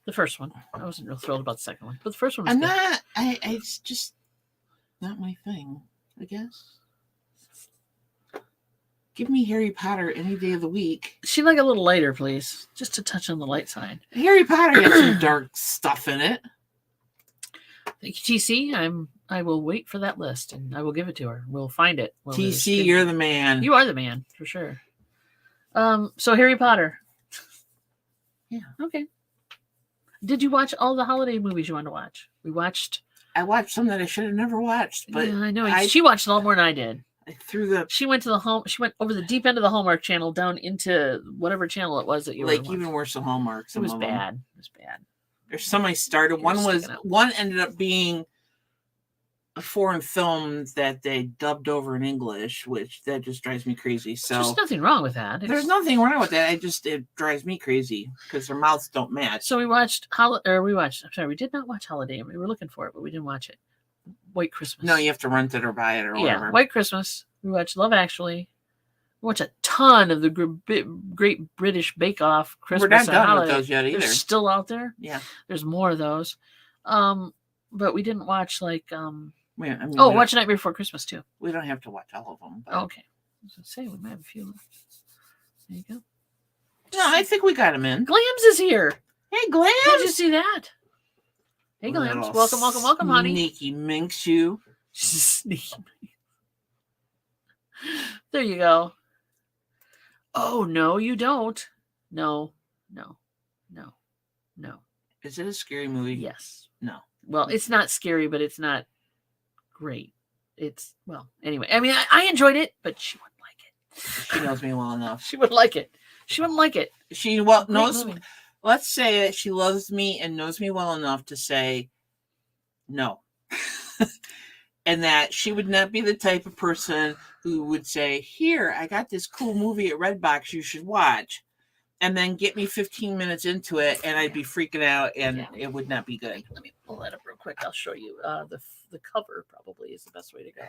The first one. I wasn't real thrilled about the second one, but the first one was good. It's just not my thing, I guess. Give me Harry Potter any day of the week. She'd like a little lighter, please. Just to touch on the light side. Harry Potter has some dark stuff in it. Thank you, TC. I will wait for that list and I will give it to her. We'll find it. TC, you're the man. You are the man, for sure. So Harry Potter. Yeah. Okay. Did you watch all the holiday movies you wanted to watch? I watched some that I should have never watched, but yeah, I know. She watched a lot more than I did. She went over the deep end of the Hallmark channel down into whatever channel it was that you were watching. Even worse than Hallmark. It was bad. There's some I started. One ended up being a foreign film that they dubbed over in English, which that just drives me crazy. So there's nothing wrong with that. There's nothing wrong with that. It drives me crazy because their mouths don't match. So we did not watch Holiday. We were looking for it, but we didn't watch it. White Christmas. No, you have to rent it or buy it or whatever. White Christmas. We watched Love Actually. We watched a ton of the Great British Bake Off Christmas. We're not done with those yet either. They're still out there. Yeah. There's more of those. But we didn't watch watch Nightmare Before Christmas too. We don't have to watch all of them. But... Okay. I was going to say we might have a few left. There you go. No, I think we got them in. Glams is here. Hey, Glams. Did you see that? Hey, Glams. Welcome, honey. Sneaky minx you. Sneaky minx. There you go. Oh, no, you don't. No. Is it a scary movie? Yes. No. Well, it's not scary, but it's not great. Anyway. I mean, I enjoyed it, but she wouldn't like it. She knows me well enough. She wouldn't like it. She knows. Let's say that she loves me and knows me well enough to say no. And that she would not be the type of person who would say, "Here, I got this cool movie at Redbox you should watch," and then get me 15 minutes into it and I'd be freaking out and it would not be good. Let me pull that up real quick. I'll show you. The cover probably is the best way to go.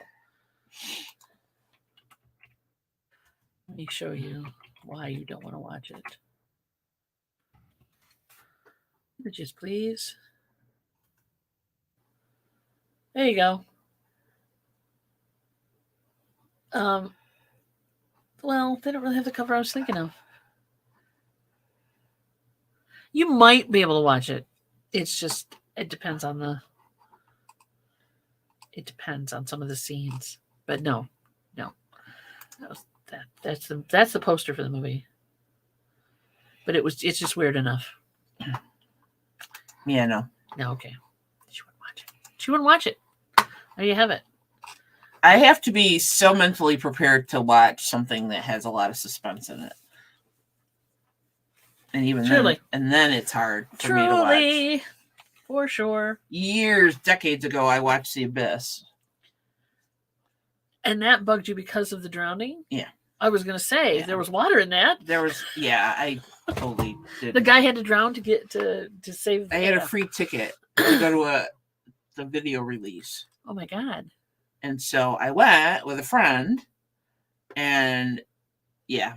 Let me show you why you don't want to watch it. Images, please. There you go. Well, they don't really have the cover I was thinking of. You might be able to watch it. It depends on some of the scenes. But no. That's the poster for the movie. But it's just weird enough. Yeah, no. No, okay. She wouldn't watch it. There you have it. I have to be so mentally prepared to watch something that has a lot of suspense in it. And even Truly. then it's hard for me to watch. Truly. For sure. Decades ago, I watched The Abyss. And that bugged you because of the drowning? Yeah. I was going to say, there was water in that. I totally did. The guy had to drown to get to save. I had a free ticket to go to the video release. Oh my God. And so I went with a friend, and yeah,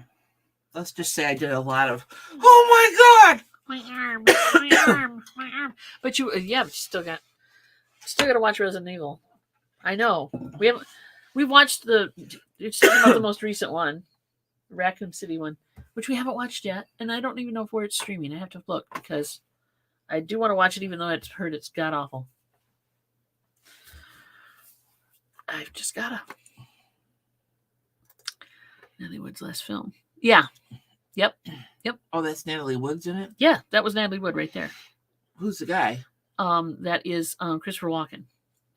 let's just say I did a lot of, oh my God! My arm, my arm, my arm. But you still got to watch Resident Evil. I know. We've watched it's talking about the most recent one, Raccoon City one, which we haven't watched yet, and I don't even know where it's streaming. I have to look because I do want to watch it, even though I've heard it's god awful. I've just gotta. Natalie Wood's last film. Yeah. Yep. Oh, that's Natalie Wood's in it? Yeah, that was Natalie Wood right there. Who's the guy? That is Christopher Walken.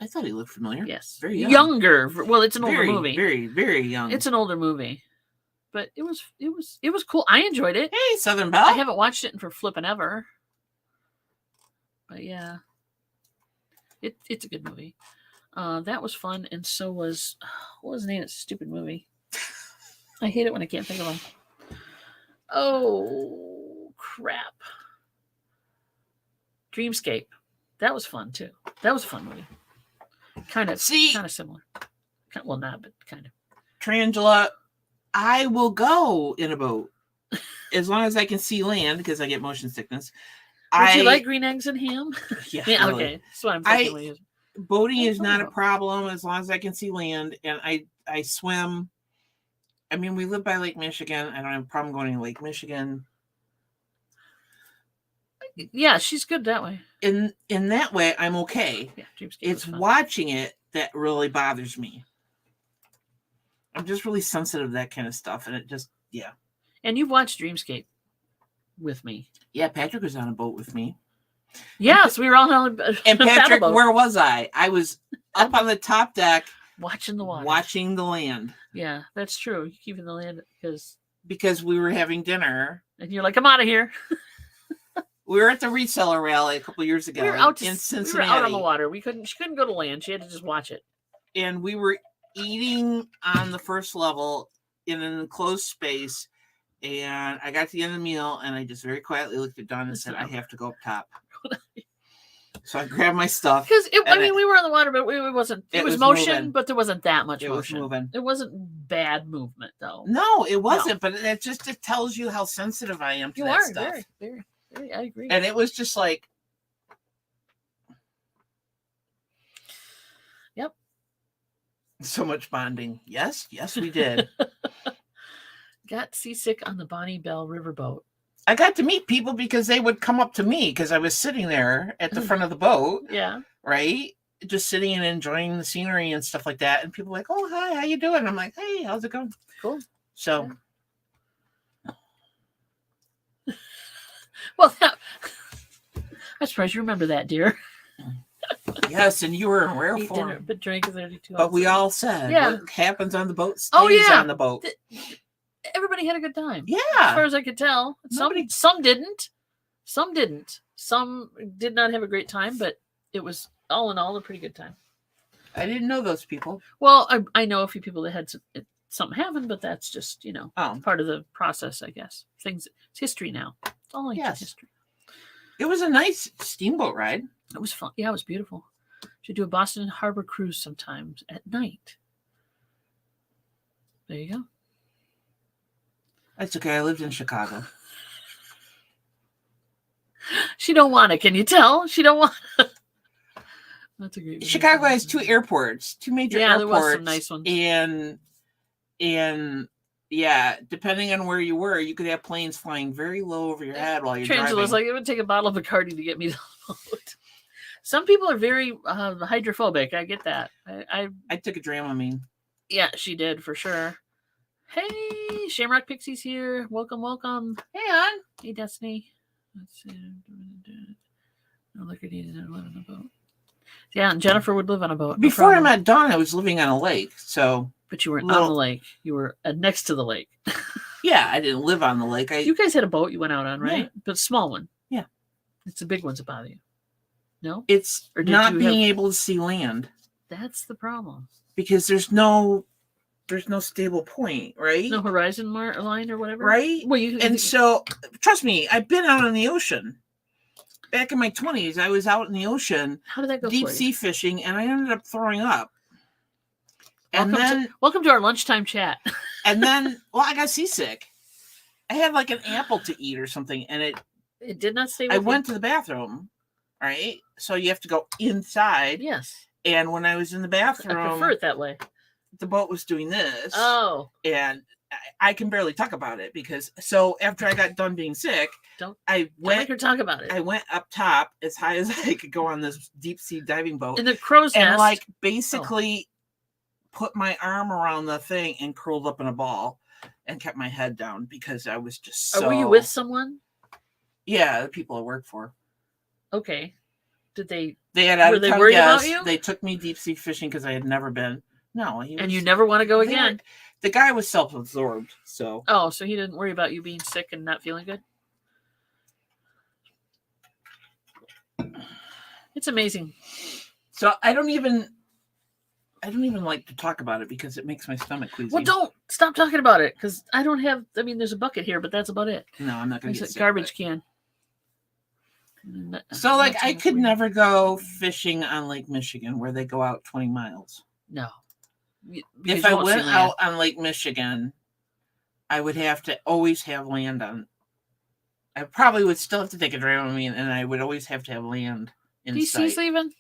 I thought he looked familiar. Yes. Very young. Younger. Well, it's an older movie. Very, very young. It's an older movie. But it was cool. I enjoyed it. Hey, Southern Belle. I haven't watched it for flipping ever. But yeah. It's a good movie. That was fun, and so was what was the name of that stupid movie? I hate it when I can't think of them. Oh crap! Dreamscape. That was fun too. That was a fun movie. Kind of similar. Well, not, but kind of. Tarantula. I will go in a boat as long as I can see land because I get motion sickness. Would you like green eggs and ham? Yeah. Yeah. Really. Okay. That's what I'm thinking. Boating is not a problem as long as I can see land, and I swim. I mean, we live by Lake Michigan. I don't have a problem going to Lake Michigan. Yeah, she's good that way. In that way, I'm okay. Yeah, it's watching it that really bothers me. I'm just really sensitive to that kind of stuff, and it just And you've watched Dreamscape with me. Yeah, Patrick was on a boat with me. Yes, we were all on a And Patrick, where was I? I was up on the top deck watching the water. Watching the land. Yeah, that's true. You're keeping the land because we were having dinner. And you're like, I'm out of here. We were at the reseller rally a couple of years ago in Cincinnati. We were out on the water. She couldn't go to land. She had to just watch it. And we were eating on the first level in an enclosed space. And I got to the end of the meal, and I just very quietly looked at Dawn and said, I have to go up top. So I grabbed my stuff. Because, we were on the water, but it wasn't. It was motion, moving. but there wasn't that much motion. It was moving. It wasn't bad movement, though. No, it wasn't. No. But it tells you how sensitive I am to that stuff. Very, very, very. I agree. And it was just like. Yep. So much bonding. Yes, we did. Got seasick on the Bonnie Bell riverboat. I got to meet people because they would come up to me because I was sitting there at the front of the boat. Yeah. Right? Just sitting and enjoying the scenery and stuff like that. And people were like, oh, hi, how you doing? I'm like, hey, how's it going? Cool. So. Yeah. Well, I'm surprised you remember that, dear. Yes, and you were in rare form. But drank 32 But we all said, what happens on the boat stays on the boat. Everybody had a good time. Yeah. As far as I could tell. Some didn't. Some didn't. Some did not have a great time, but it was all in all a pretty good time. I didn't know those people. Well, I know a few people that had something happen, but that's just, part of the process, I guess. It's history now. It's all history. It was a nice steamboat ride. It was fun. Yeah, it was beautiful. Should do a Boston Harbor cruise sometimes at night. There you go. That's okay. I lived in Chicago. She don't want it. Can you tell? She don't want it. That's a great. Chicago has two airports, two major airports. Yeah, there was some nice ones. And yeah, depending on where you were, you could have planes flying very low over your head while you're driving. Was like, it would take a bottle of Bacardi to get me to the boat. Some people are very hydrophobic. I get that. I took a Dramamine. Yeah, she did for sure. Hey, Shamrock Pixie's here. Welcome. Hey, on. Hey, Destiny. Let's see. No liquor needed to live on a boat. Yeah, and Jennifer would live on a boat. Before I met Dawn, I was living on a lake. So But you weren't on the lake. You were next to the lake. Yeah, I didn't live on the lake. You guys had a boat you went out on, right? Yeah. But small one. Yeah. It's the big ones that bother you. No? It's not being able to see land. That's the problem. Because there's no stable point, right? No horizon line or whatever? Right? Well, so, trust me, I've been out on the ocean. Back in my 20s, I was out in the ocean. How did that go deep for you? sea fishing, and I ended up throwing up. Welcome to our lunchtime chat. And then, I got seasick. I had like an apple to eat or something, and it did not stay with I you. went to the bathroom, right? So you have to go inside. Yes. And when I was in the bathroom, I prefer it that way. The boat was doing this. Oh. And I can barely talk about it because after I got done being sick, don't make her talk about it. I went up top as high as I could go on this deep sea diving boat. In the crow's nest. And basically put my arm around the thing and curled up in a ball and kept my head down because I was just so... Were you with someone? Yeah, the people I work for. Okay. Did they... Were they worried about you? They took me deep sea fishing because I had never been. No. And you never want to go again? The guy was self-absorbed, so... Oh, so he didn't worry about you being sick and not feeling good? It's amazing. So I don't even like to talk about it because it makes my stomach queasy. Well, don't stop talking about it because I don't have. I mean, there's a bucket here, but that's about it. No, I'm not going to get sick. Garbage can. So, I could never go fishing on Lake Michigan where they go out 20 miles. No. If I went out on Lake Michigan, I would have to always have land on. I probably would still have to take a drive on me, and I would always have to have land in sight. DC's leaving.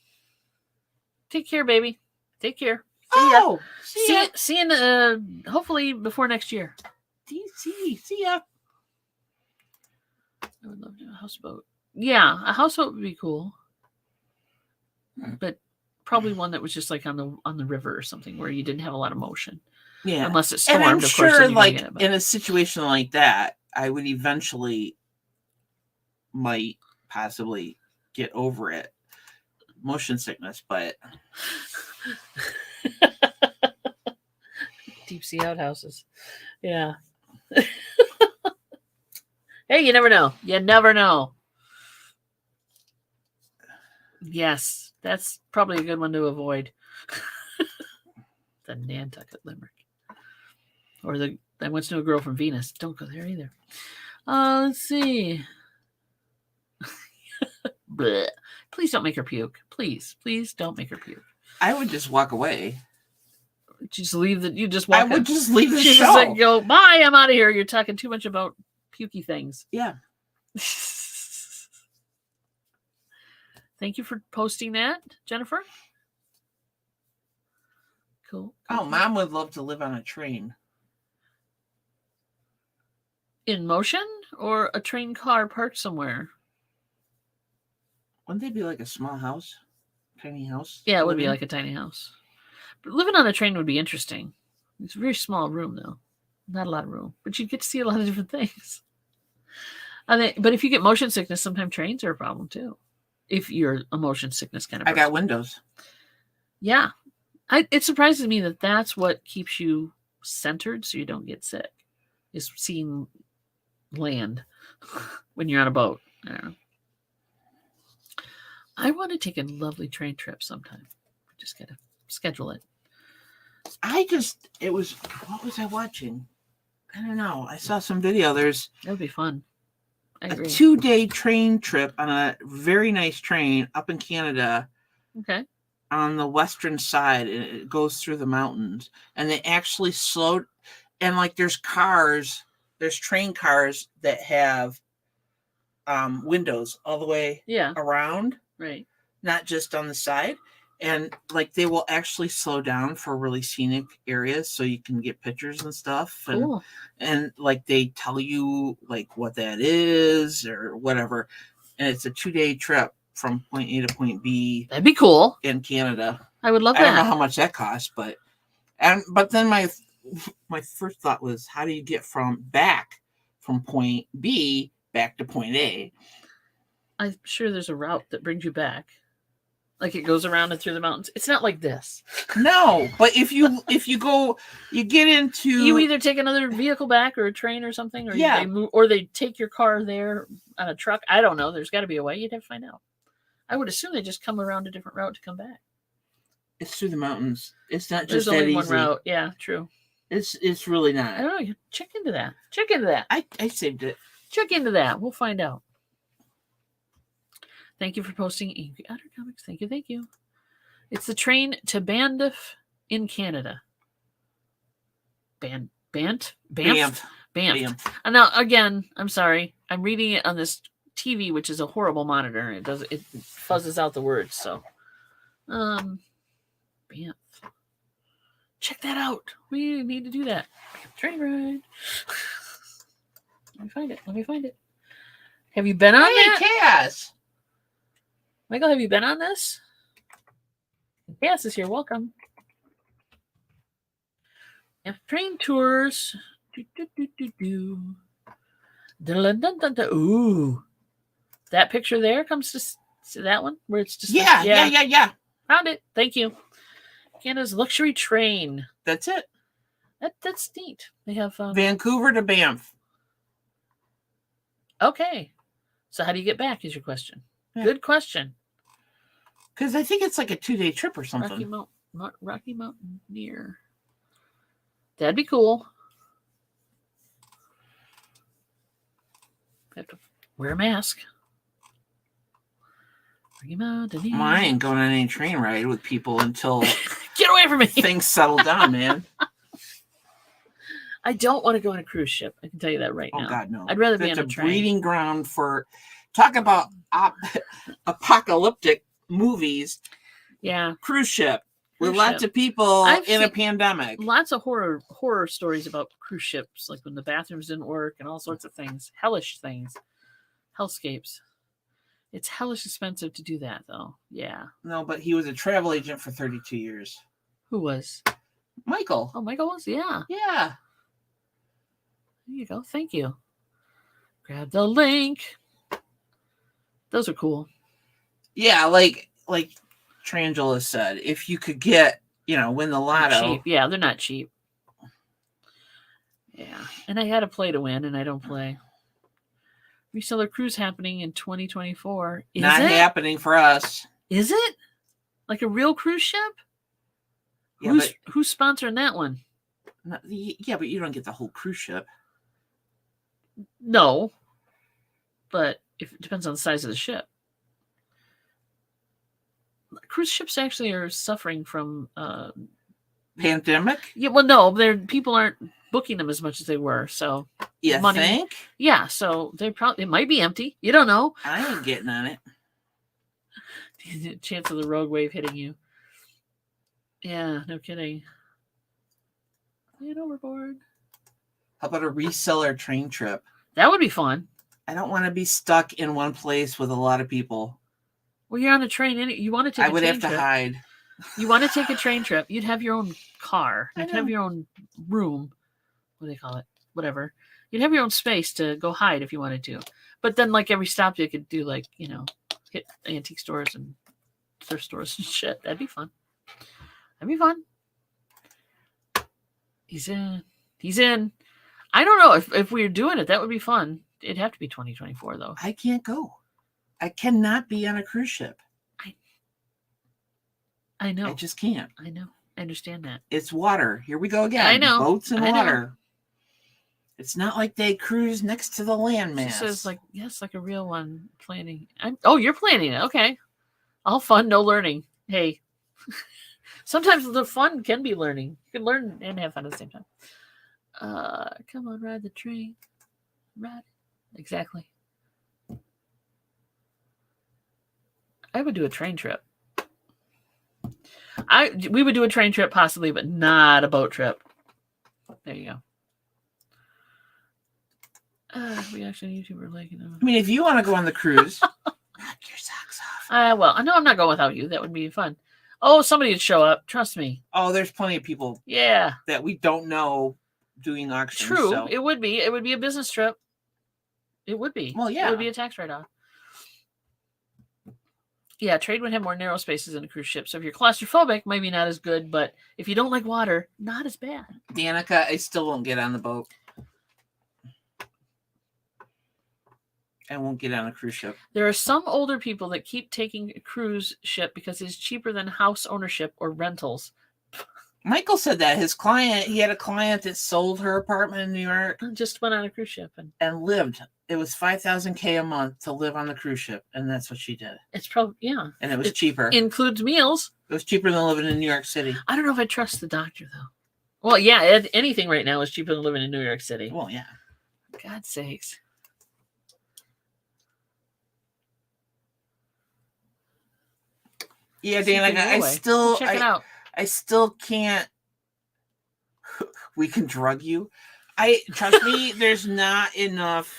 Take care, baby. Take care. See you hopefully before next year. DC, see ya. I would love to have a houseboat. Yeah, a houseboat would be cool. But probably one that was just like on the river or something where you didn't have a lot of motion. Yeah. Unless it stormed, and I'm of sure, course. In a situation like that, I would eventually might possibly get over it. Motion sickness, but deep sea outhouses. Yeah. Hey, you never know. You never know. Yes, that's probably a good one to avoid. The Nantucket Limerick. Or I once knew a girl from Venus. Don't go there either. Let's see. Please don't make her puke. Please don't make her puke. I would just walk away. Just leave you just walk. I would just leave the show. Just like, go, bye, I'm out of here. You're talking too much about pukey things. Yeah. Thank you for posting that, Jennifer. Cool. Oh, Mom would love to live on a train. In motion or a train car parked somewhere? Wouldn't they be like a small house? Tiny house? Yeah, it would be like a tiny house. But living on a train would be interesting. It's a very small room, though. Not a lot of room. But you get to see a lot of different things. But if you get motion sickness, sometimes trains are a problem, too. If you're a motion sickness kind of person. I got windows. Yeah. It surprises me that that's what keeps you centered so you don't get sick, is seeing land when you're on a boat. I don't know. I want to take a lovely train trip sometime. Just gotta schedule it. What was I watching? I don't know. I saw some video. That would be fun. I agree. A 2-day train trip on a very nice train up in Canada. Okay. On the western side, and it goes through the mountains. And they actually slowed, and there's train cars that have windows all the way around. Right. Not just on the side. And they will actually slow down for really scenic areas so you can get pictures and stuff. Cool. And they tell you what that is or whatever. And it's a 2-day trip from point A to point B. That'd be cool. In Canada. I would love that. I don't know how much that costs, but then my first thought was, how do you get from point B back to point A? I'm sure there's a route that brings you back. Like it goes around and through the mountains. It's not like this. No, but if you go, you get into. You either take another vehicle back or a train or something, or Yeah. they move, or they take your car there on a truck. I don't know. There's got to be a way. You'd have to find out. I would assume they just come around a different route to come back. It's through the mountains. It's not There's just that only easy. one route. Yeah, true. It's really I not. don't know. Check into that. Check into that. I saved it. Check into that. We'll find out. Thank you for posting Angry Otter Comics. Thank you. Thank you. It's the train to Banff in Canada. Banff. And now again, I'm sorry. I'm reading it on this TV, which is a horrible monitor. It fuzzes out the words. So, Banff. Check that out. We need to do that. Train ride. Let me find it. Have you been on that? Chaos. Michael, have you been on this? Chaos is here. Welcome. Train tours. Ooh. That picture there comes to see that one where it's just yeah. Found it. Thank you. Canada's luxury train. That's it. That's neat. They have Vancouver to Banff. Okay. So how do you get back is your question. Yeah. Good question. Because I think it's like a 2-day trip or something. Rocky Mountaineer. That'd be cool. Have to wear a mask. Rocky Mountaineer. I ain't going on any train ride with people until get away from me. Things settle down, man. I don't want to go on a cruise ship. I can tell you that right now. Oh God, no! I'd rather be on a train. train. Breeding ground for talk about apocalyptic movies. Yeah, cruise ship with lots of people in a pandemic. Lots of horror stories about cruise ships, like when the bathrooms didn't work and all sorts of things, hellish things, hellscapes. It's hellish expensive to do that, though. Yeah. No, but he was a travel agent for 32 years. Who was? Michael. Oh, Michael was? Yeah. Yeah. There you go. Thank you. Grab the link. Those are cool. Yeah, like Trangela said, if you could get, win the lotto. Cheap. Yeah, they're not cheap. Yeah. And I had a play to win, and I don't play. Reseller cruise happening in 2024. Not happening for us. Is it? Like a real cruise ship? Yeah, who's sponsoring that one? Yeah, but you don't get the whole cruise ship. No. But it depends on the size of the ship. Cruise ships actually are suffering from pandemic. Yeah, well, no, people aren't booking them as much as they were. So you think? Yeah, so it might be empty. You don't know. I ain't getting on it. Chance of the rogue wave hitting you. Yeah, no kidding. Get overboard. How about a reseller train trip? That would be fun. I don't want to be stuck in one place with a lot of people. Well, you're on a train. You want to take a train trip. I would have to hide. You want to take a train trip. You'd have your own car. You'd have your own room. What do they call it? Whatever. You'd have your own space to go hide if you wanted to. But then, like, every stop you could do, like, hit antique stores and thrift stores and shit. That'd be fun. That'd be fun. He's in. I don't know if we were doing it. That would be fun. It'd have to be 2024, though. I can't go. I cannot be on a cruise ship. I know. I just can't. I know. I understand that. It's water. Here we go again. I know. Boats and water. It's not like they cruise next to the landmass. So it's like a real one planning. You're planning it. Okay. All fun, no learning. Hey. Sometimes the fun can be learning. You can learn and have fun at the same time. Come on, ride the train. Ride it. Exactly. I would do a train trip. We would do a train trip possibly, but not a boat trip. There you go. We actually YouTuber like. I mean, if you want to go on the cruise, knock your socks off. Well, I know I'm not going without you. That would be fun. Oh, somebody would show up. Trust me. Oh, there's plenty of people. Yeah. That we don't know doing auctions. True. So. It would be. It would be a business trip. It would be. Well, yeah. It would be a tax write-off. Yeah, trade would have more narrow spaces in a cruise ship. So if you're claustrophobic, maybe not as good, but if you don't like water, not as bad. Danica, I still won't get on the boat. I won't get on a cruise ship. There are some older people that keep taking a cruise ship because it's cheaper than house ownership or rentals. Michael said that he had a client that sold her apartment in New York, Just went on a cruise ship and lived. It was $5,000 a month to live on the cruise ship, and that's what she did. It's probably, yeah. And it was cheaper. Includes meals. It was cheaper than living in New York City. I don't know if I trust the doctor though. Well, yeah, anything right now is cheaper than living in New York City. Well, yeah. God's sakes. Yeah, Danica, Check it out. I still can't. We can drug you. Trust me, there's not enough.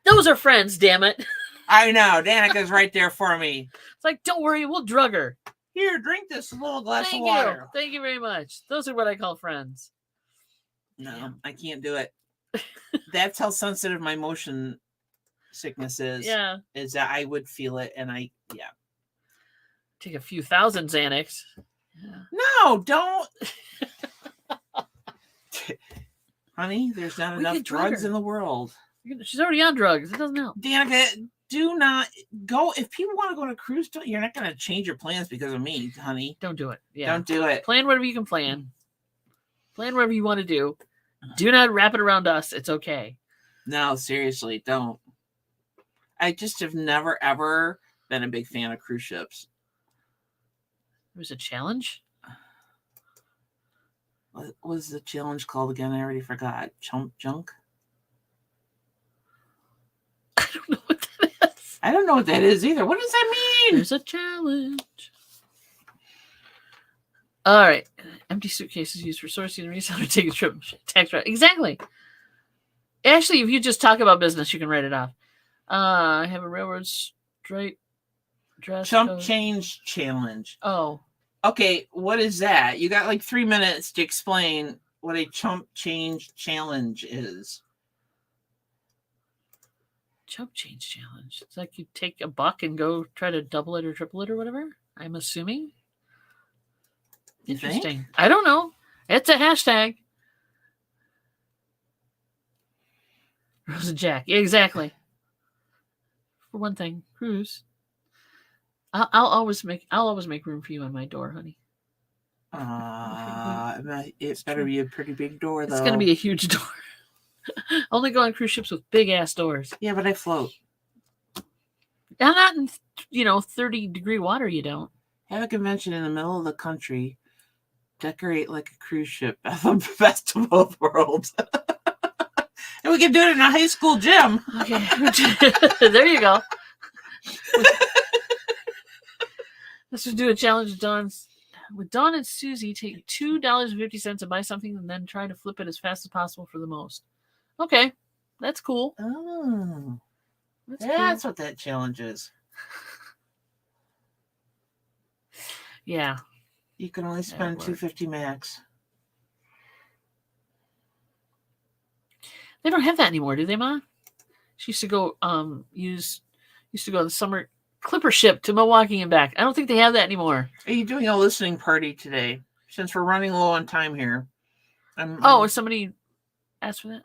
Those are friends, damn it. I know. Danica's right there for me. It's like, don't worry, we'll drug her. Here, drink this little glass of water. Thank you very much. Those are what I call friends. No, Damn. I can't do it. That's how sensitive my motion sickness is. Yeah. Is that I would feel it, and take a few thousand Xanax. Yeah. No, don't. Honey, there's not enough drugs in the world. She's already on drugs. It doesn't help. Danica, do not go. If people want to go on a cruise, you're not going to change your plans because of me, honey. Don't do it. Yeah. Don't do it. Plan whatever you can plan. Plan whatever you want to do. Do not wrap it around us. It's okay. No, seriously, don't. I just have never, ever been a big fan of cruise ships. It was a challenge. What was the challenge called again? I already forgot. Chump junk? I don't know what that is. I don't know what that is either. What does that mean? There's a challenge. All right. Empty suitcases used for sourcing and reselling or taking a trip. Tax right. Exactly. Actually, if you just talk about business, you can write it off. I have a railroad straight dress. Chump change challenge. Oh. Okay, what is that? You got like 3 minutes to explain what a chump change challenge is. Chump change challenge. It's like you take a buck and go try to double it or triple it or whatever. I'm assuming. Interesting. Think? I don't know. It's a hashtag. Rose and Jack. Yeah, exactly. For one thing, cruise. I'll always make room for you on my door, honey. It better be a pretty big door, though. It's going to be a huge door. Only go on cruise ships with big ass doors. Yeah, but I float. And not in 30-degree water. You don't have a convention in the middle of the country. Decorate like a cruise ship. The best of both worlds. And we can do it in a high school gym. Okay, there you go. Let's just do a challenge with Dawn and Susie. Take $2.50 and buy something and then try to flip it as fast as possible for the most. Okay, that's cool. Oh, that's what that challenge is. Yeah, you can only spend $2.50 max. They don't have that anymore, do they, Ma? She used to go used to go on the summer clipper ship to Milwaukee and back. I don't think they have that anymore. Are you doing a listening party today? Since we're running low on time here. Somebody asked for that?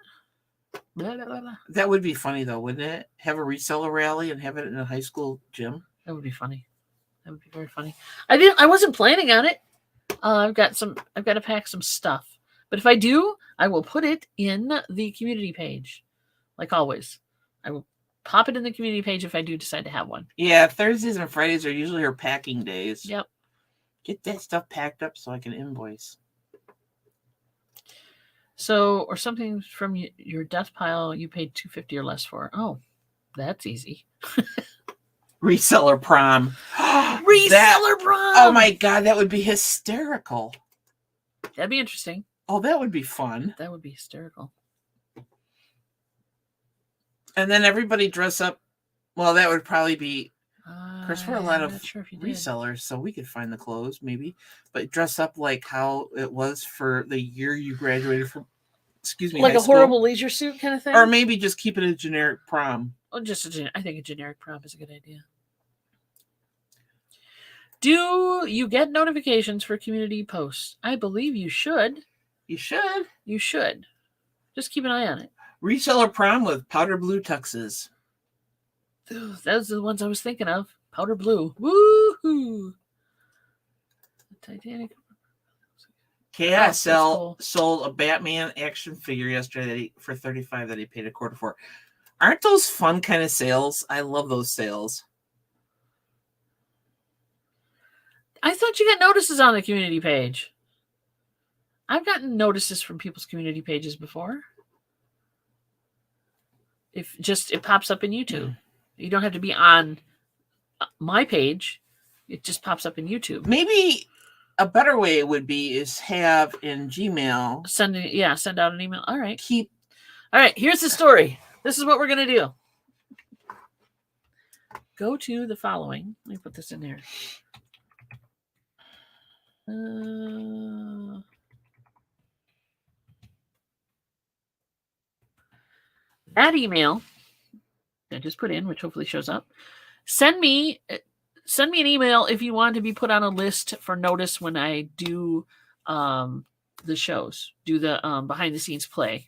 Blah, blah, blah, blah. That would be funny, though, wouldn't it? Have a reseller rally and have it in a high school gym. That would be funny. That would be very funny. I wasn't planning on it. I've got to pack some stuff. But if I do, I will put it in the community page. Like always. I will pop it in the community page if I do decide to have one. Yeah, Thursdays and Fridays are usually her packing days. Yep. Get that stuff packed up so I can invoice. So, or something from your death pile you paid $2.50 or less for. Oh, that's easy. Reseller prom. Reseller prom! Oh my God, that would be hysterical. That'd be interesting. Oh, that would be fun. That would be hysterical. And then everybody dress up. Well, that would probably be. Of course, we're a lot of resellers, so we could find the clothes maybe. But dress up like how it was for the year you graduated from. Excuse me, like high a school. horrible leisure suit kind of thing, or maybe just keep it a generic prom. Oh, I think a generic prom is a good idea. Do you get notifications for community posts? I believe you should. You should. You should. Just keep an eye on it. Reseller prom with powder blue tuxes. Those are the ones I was thinking of. Powder blue. Woohoo! Titanic. KSL sold a Batman action figure yesterday for $35 that he paid $25 for. Aren't those fun kind of sales? I love those sales. I thought you got notices on the community page. I've gotten notices from people's community pages before. It pops up in YouTube. You don't have to be on my page. It just pops up in YouTube. Maybe a better way would be is have in Gmail. Send out an email. All right. All right. Here's the story. This is what we're going to do. Go to the following. Let me put this in there. That email I just put in, which hopefully shows up. Send me an email if you want to be put on a list for notice when I do the shows, do the behind the scenes play.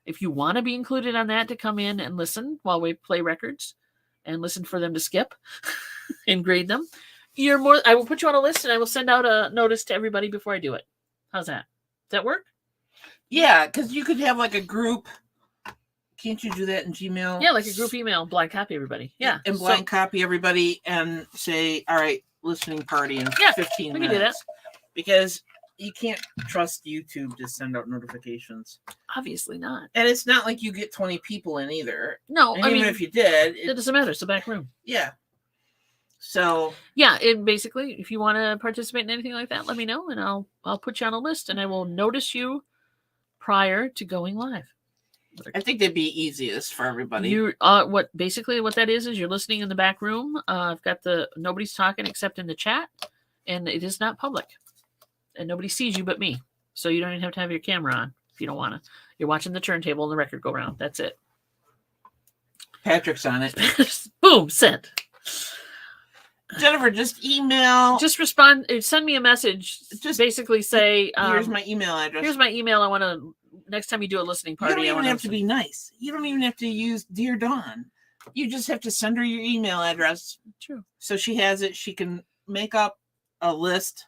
If you want to be included on that to come in and listen while we play records and listen for them to skip and grade them, I will put you on a list and I will send out a notice to everybody before I do it. How's that? Does that work? Yeah, because you could have like a group. Can't you do that in Gmail? Yeah, like a group email, blind copy everybody. Yeah. And blind copy everybody and say, all right, listening party in 15 minutes. We can do that. Because you can't trust YouTube to send out notifications. Obviously not. And it's not like you get 20 people in either. No, and even if you did. It doesn't matter. It's a back room. Yeah. So. Yeah, basically, if you want to participate in anything like that, let me know and I'll put you on a list and I will notice you prior to going live. I think that'd be easiest for everybody. What that is you're listening in the back room. I've got nobody's talking except in the chat, and it is not public, and nobody sees you but me. So you don't even have to have your camera on if you don't want to. You're watching the turntable and the record go round. That's it. Patrick's on it. Boom, sent. Jennifer, just email. Just respond. Send me a message. Just basically say, here's my email address. Here's my email. I want to. Next time you do a listening party, you don't even have to be nice. You don't even have to use Dear Dawn. You just have to send her your email address. True. So she has it. She can make up a list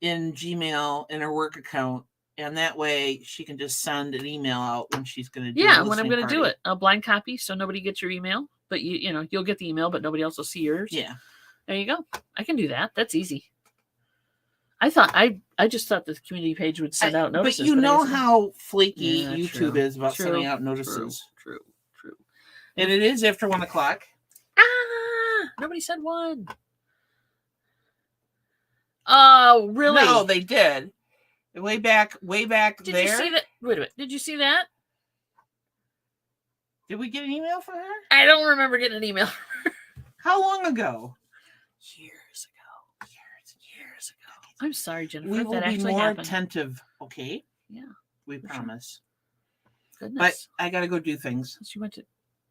in Gmail in her work account, and that way she can just send an email out when she's going to do it. Yeah, when I'm going to do it. A blind copy, so nobody gets your email, but you'll get the email, but nobody else will see yours. Yeah. There you go. I can do that. That's easy. I just thought the community page would send out notices. But you know how flaky YouTube is about sending out notices. True. And it is after 1:00. Nobody said 1. Oh, really? No, they did. Way back there. Did you see that? Wait a minute. Did you see that? Did we get an email from her? I don't remember getting an email from her. How long ago? Years ago. I'm sorry, Jennifer. We will be more attentive, okay? Yeah. We promise. Goodness. But I got to go do things. She went to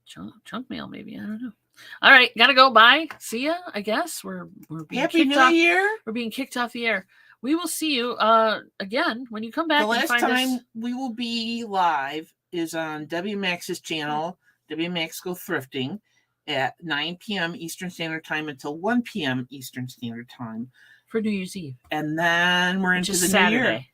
junk mail, maybe. I don't know. All right. Got to go. Bye. See ya, I guess. We're being Happy New Year. We're being kicked off the air. We will see you again when you come back. The last time we will be live is on WMAX's channel, WMAX Go Thrifting, at 9 p.m. Eastern Standard Time until 1 p.m. Eastern Standard Time. For New Year's Eve. And then we're into the Saturday. New Year.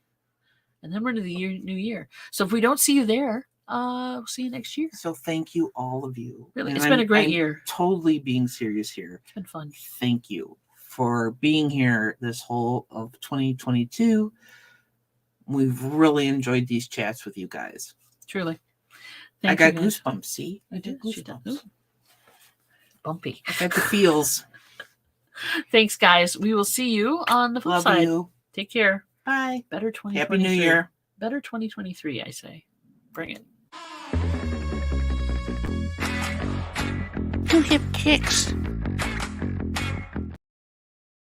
And then we're into the new year. So if we don't see you there, we'll see you next year. So thank you, all of you. Really, it's been a great year. Totally being serious here. It's been fun. Thank you for being here this whole of 2022. We've really enjoyed these chats with you guys. Truly. I got goosebumps, see? I did goosebumps. Bumpy. I got the feels. Thanks, guys. We will see you on the flip side. You. Take care. Bye. Better 2023. Happy New Year. Better 2023, I say. Bring it. You have kicks.